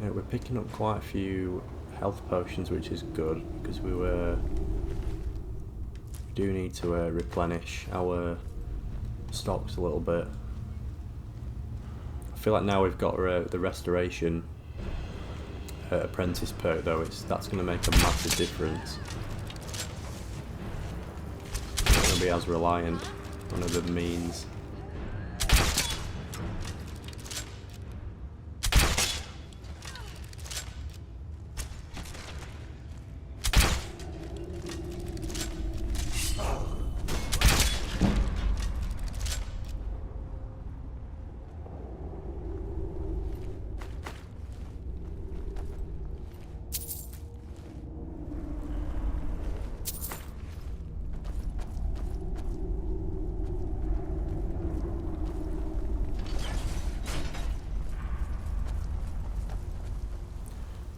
Yeah, we're picking up quite a few health potions, which is good, because we do need to replenish our stocks a little bit. I feel like now we've got the restoration apprentice perk though, that's going to make a massive difference. I'm not going to be as reliant on other means.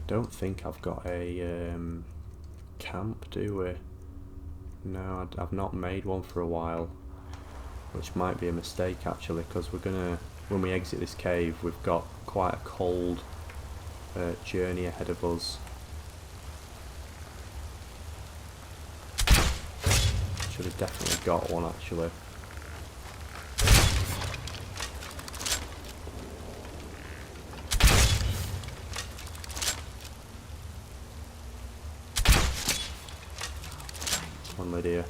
don't think I've got a camp, do we? No, I've not made one for a while, which might be a mistake actually, because we're gonna, when we exit this cave, we've got quite a cold journey ahead of us. Should have definitely got one actually. Come on, Lydia.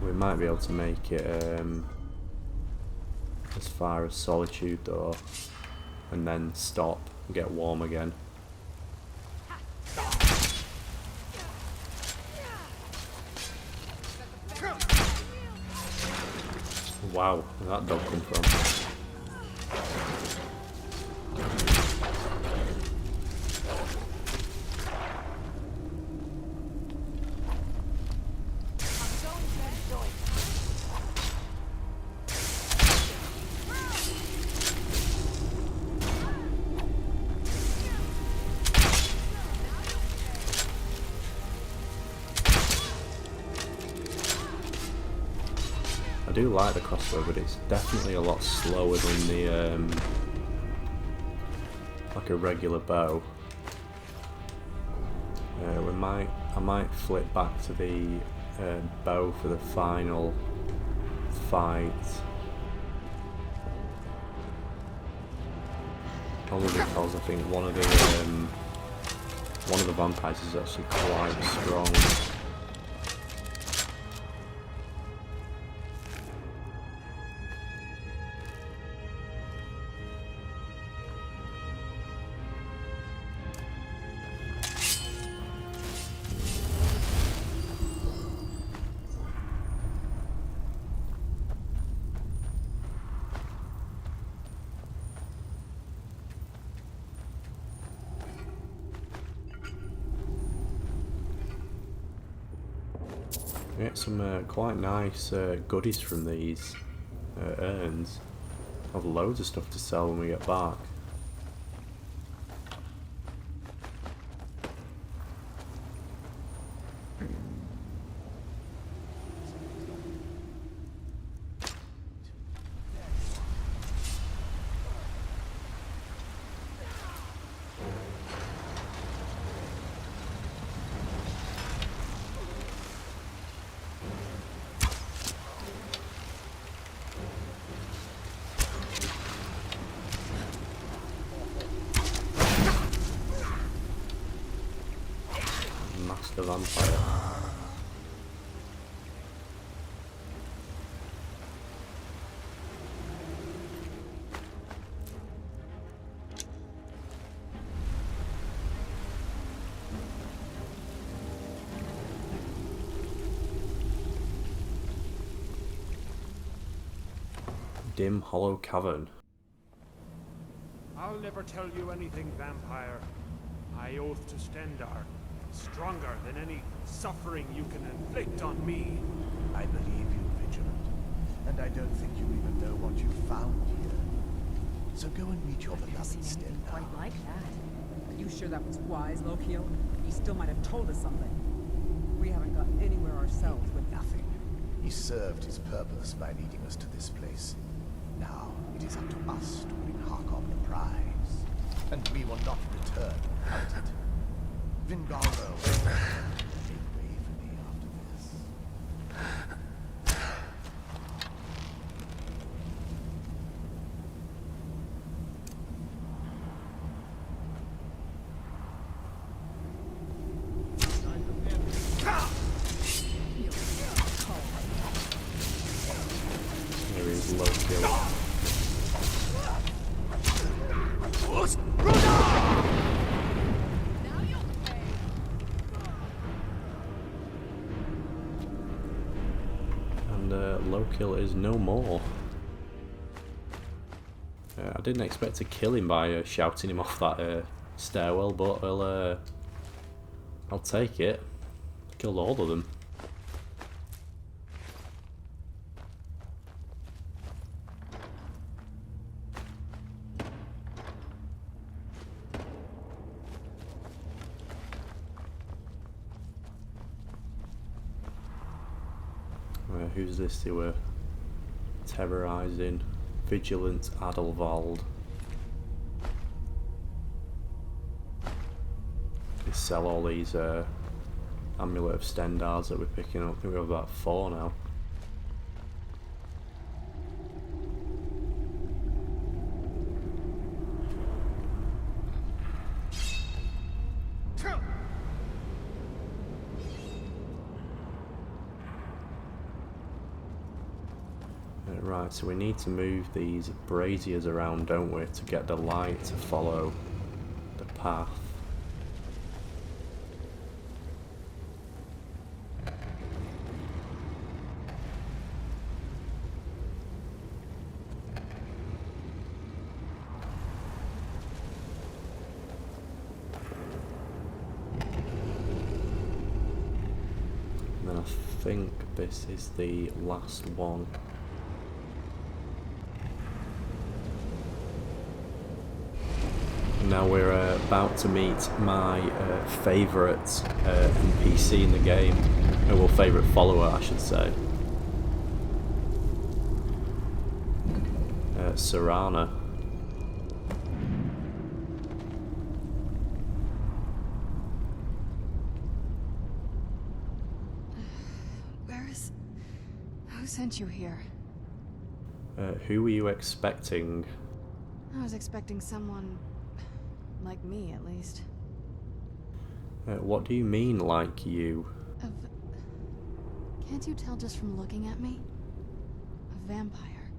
We might be able to make it as far as Solitude though, and then stop and get warm again. Wow, where'd that dog come from? I do like the crossbow, but it's definitely a lot slower than the like a regular bow. I might flip back to the bow for the final fight. Only because I think one of the vampires is actually quite strong. Get some quite nice goodies from these urns. I'll have loads of stuff to sell when we get back. The vampire. Dim hollow cavern. I'll never tell you anything, vampire. I oath to Stendar. Stronger than any suffering you can inflict on me. I believe you, Vigilant. And I don't think you even know what you found here. So go and meet your beloved Stendar. Quite like that. Are you sure that was wise, Lokiel? He still might have told us something. We haven't got anywhere ourselves with nothing. He served his purpose by leading us to this place. Now it is up to us to bring Harkon the prize. And we will not return without it. Vingaldo will make way for me after this. There is Lokiel. Lokiel is no more. I didn't expect to kill him by shouting him off that stairwell, but I'll take it. Killed all of them. Who's this they were terrorising? Vigilant Adelwald. They sell all these Amulet of Stendars that we're picking up. I think we have about 4 now. Right, so we need to move these braziers around, don't we, to get the light to follow the path. And then I think this is the last one. Now we're about to meet my favourite NPC in the game, well, favourite follower I should say, Serana. Who sent you here? Who were you expecting? I was expecting someone like me, at least. What do you mean, like you? Can't you tell just from looking at me? A vampire.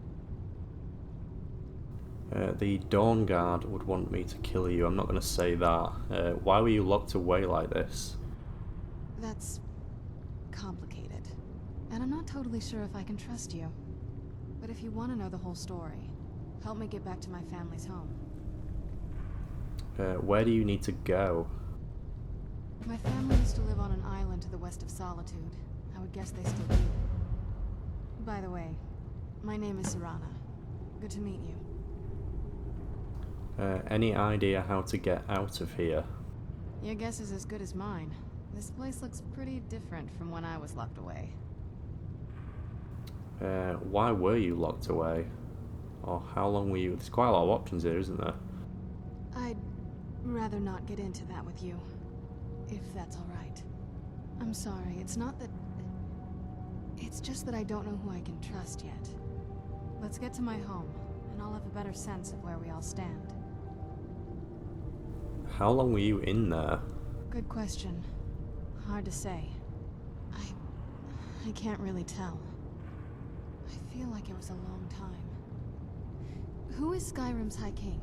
The Dawnguard would want me to kill you. I'm not going to say that. Why were you locked away like this? That's complicated. And I'm not totally sure if I can trust you. But if you want to know the whole story, help me get back to my family's home. Where do you need to go? My family used to live on an island to the west of Solitude. I would guess they still do. By the way, my name is Serana. Good to meet you. Any idea how to get out of here? Your guess is as good as mine. This place looks pretty different from when I was locked away. Why were you locked away? Or how long were you? There's quite a lot of options here, isn't there? I'd rather not get into that with you, if that's all right. I'm sorry, it's not that... It's just that I don't know who I can trust yet. Let's get to my home, and I'll have a better sense of where we all stand. How long were you in there? Good question. Hard to say. I can't really tell. I feel like it was a long time. Who is Skyrim's High King?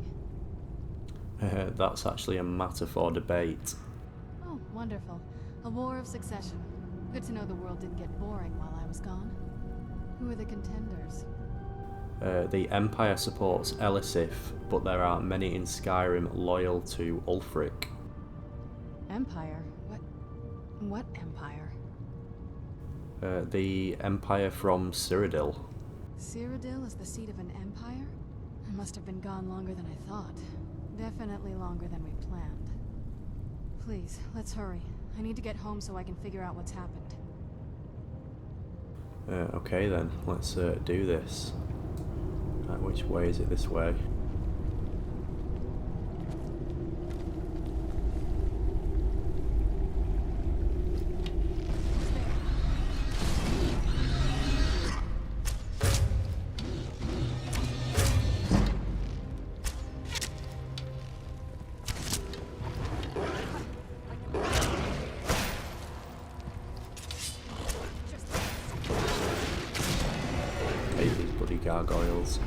That's actually a matter for debate. Oh, wonderful. A war of succession. Good to know the world didn't get boring while I was gone. Who are the contenders? The Empire supports Elisif, but there are many in Skyrim loyal to Ulfric. Empire? What Empire? The Empire from Cyrodiil. Cyrodiil is the seat of an empire? I must have been gone longer than I thought. Definitely longer than we planned. Please, let's hurry. I need to get home so I can figure out what's happened. Okay then, let's do this. Which way is it? This way? Gargoyles.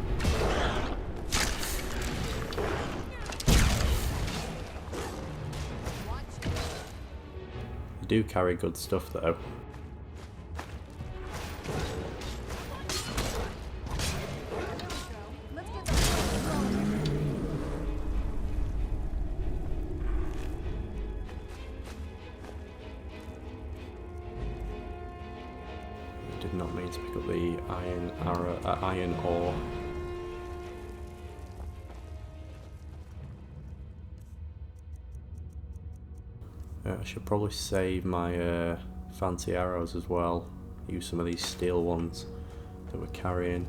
They do carry good stuff though. did not mean to pick up the iron ore. I should probably save my fancy arrows as well. Use some of these steel ones that we're carrying.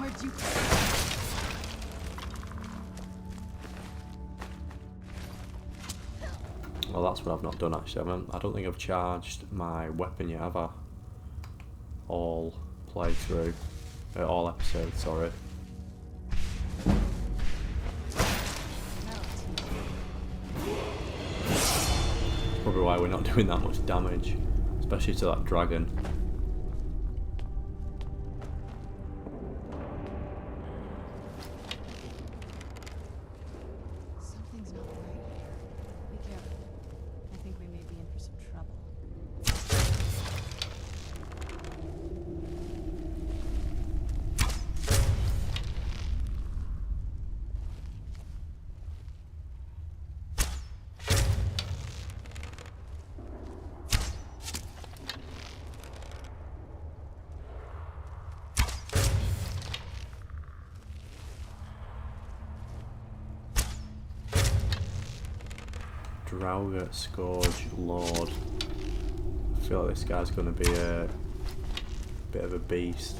Where'd you Well, that's what I've not done actually. I don't think I've charged my weapon yet, have I? All playthrough, all episodes, sorry. Probably why we're not doing that much damage, especially to that dragon. Something's not right here. Be careful. I think we may be in for some trouble. Dawnguard Scourge Lord. I feel like this guy's going to be a bit of a beast.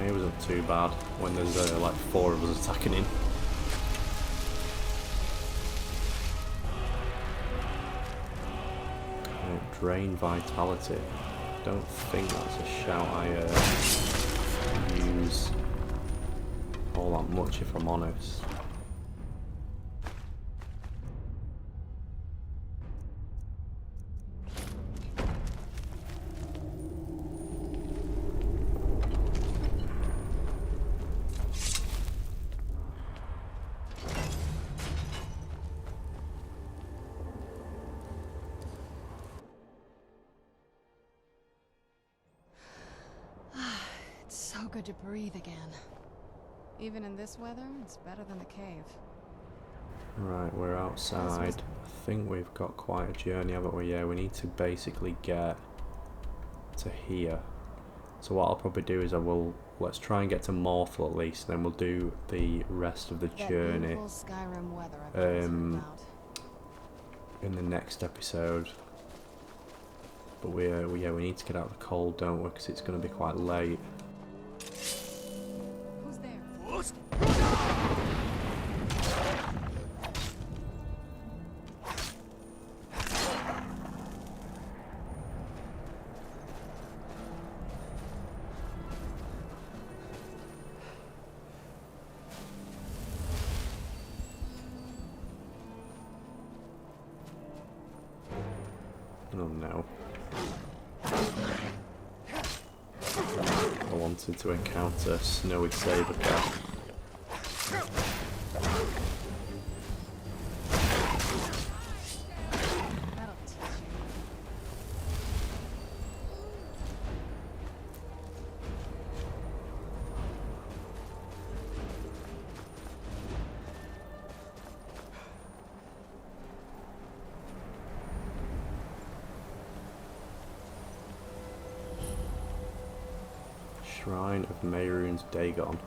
It wasn't too bad when there's like 4 of us attacking him. Drain vitality. Don't think that's a shout I use all that much, if I'm honest. It's so good to breathe again. Even in this weather, it's better than the cave. Right, we're outside. I think we've got quite a journey, haven't we? Yeah, we need to basically get to here. So what I'll probably do is let's try and get to Morthal at least, then we'll do the rest of the journey Skyrim weather I've always heard about. In the next episode. But we need to get out of the cold, don't we? Because it's going to be quite late. Who's there? Oh no. I wanted to encounter Snowy Sabercat. Shrine of Mehrunes Dagon.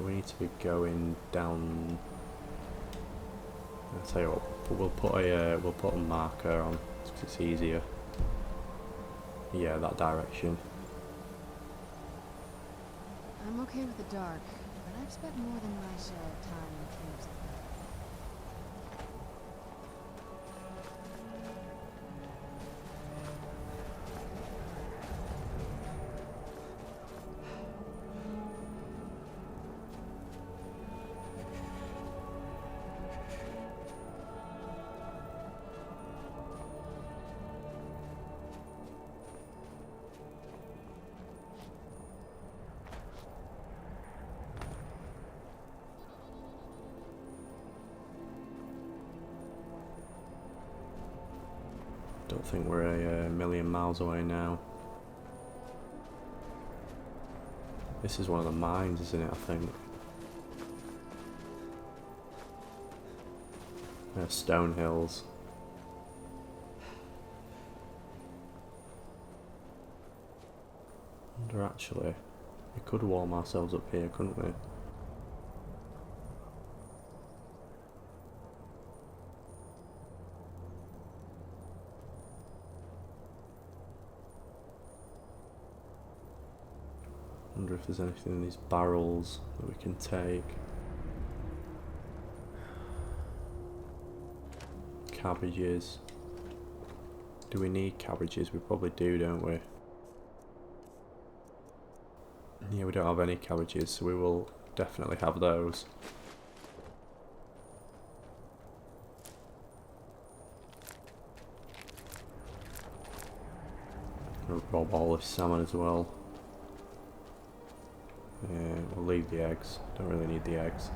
We need to be going down. I'll tell you what, we'll put a marker on because it's easier. Yeah, that direction. I'm okay with the dark, but I've spent more than my share of time in caves like that. Don't think we're a million miles away now. This is one of the mines, isn't it, I think? Stone hills. Wonder actually, we could warm ourselves up here, couldn't we? Wonder if there's anything in these barrels that we can take. Cabbages. Do we need cabbages? We probably do, don't we? Yeah, we don't have any cabbages, so we will definitely have those. We'll rob all this salmon as well. We'll leave the eggs. Don't really need the eggs.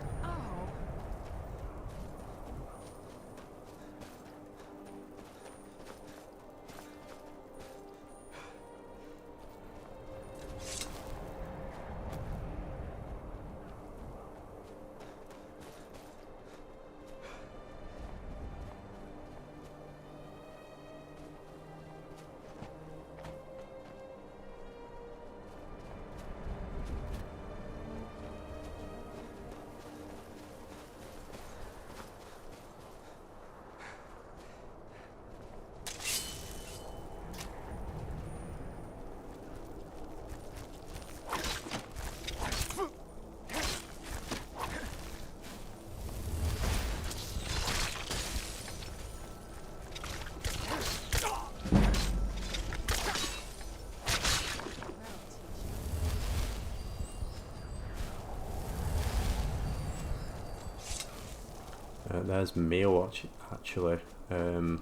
There's Mio actually. One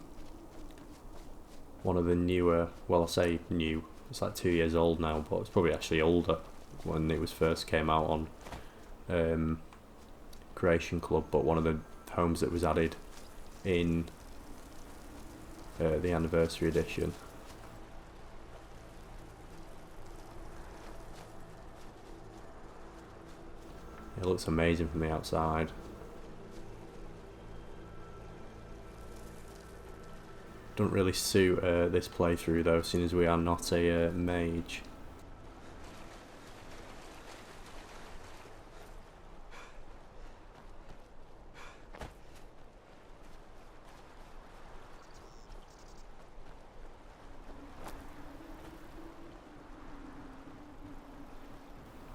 of the newer, well I say new, it's like 2 years old now, but it's probably actually older when it was first came out on Creation Club, but one of the homes that was added in the anniversary edition. It looks amazing from the outside. Don't really suit this playthrough though, seeing as we are not a mage.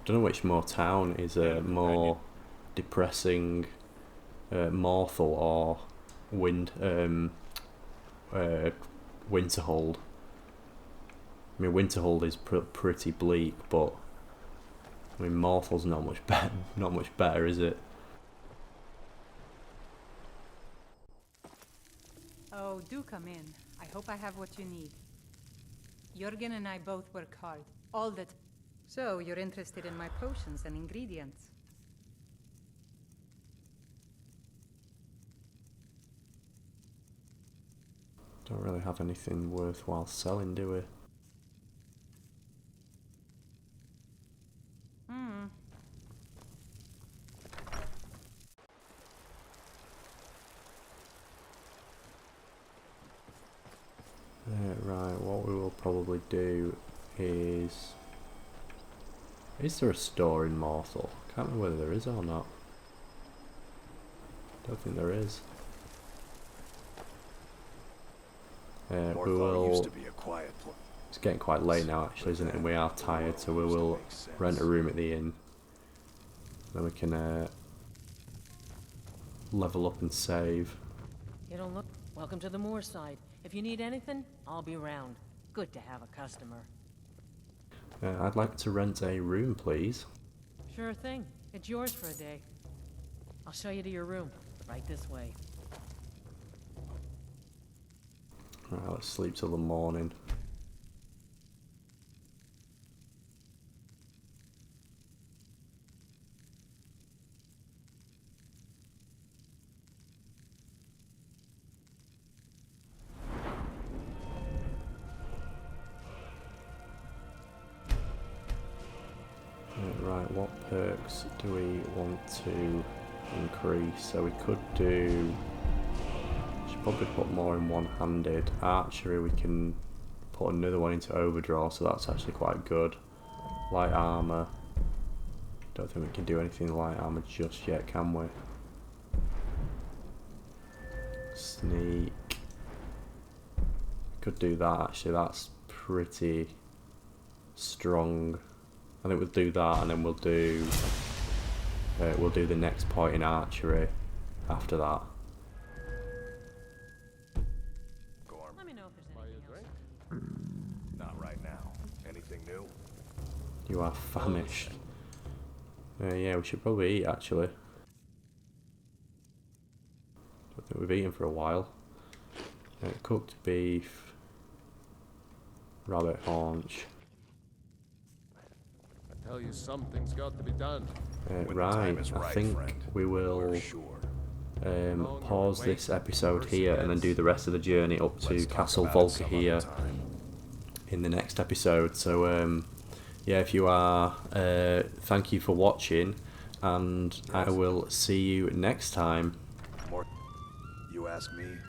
Don't know which more town is more depressing, Morthal or Winterhold. I mean, Winterhold is pretty bleak, but I mean, Morthal's not much better. Not much better, is it? Oh, do come in. I hope I have what you need. Jürgen and I both work hard, all the time. So you're interested in my potions and ingredients? Don't really have anything worthwhile selling, do we? Right, what we will probably do is... Is there a store in Morthal? Can't remember whether there is or not. Don't think there is. We will... used to be a quiet place. It's getting quite late now actually, isn't it? And we are tired, so we will rent a room at the inn. Then we can level up and save. You don't look... Welcome to the Moorside. If you need anything, I'll be round. Good to have a customer. I'd like to rent a room, please. Sure thing. It's yours for a day. I'll show you to your room. Right this way. Right, let's sleep till the morning. Right, what perks do we want to increase? So we could do... Should probably put more in one-handed. Archery we can put another one into overdraw, so that's actually quite good. Light armour. Don't think we can do anything light armour just yet, can we? Sneak. Could do that actually, that's pretty strong. I think we'll do that, and then we'll do the next point in archery after that. Let me know if there's anything else. Not right now. Anything new? You are famished. Yeah, we should probably eat actually. I think we've eaten for a while. Cooked beef, rabbit haunch. Tell you something's got to be done. Right, I think we will pause this episode here and then do the rest of the journey up to Castle Volkahir in the next episode. So yeah, if you are, thank you for watching, and I will see you next time. You ask me?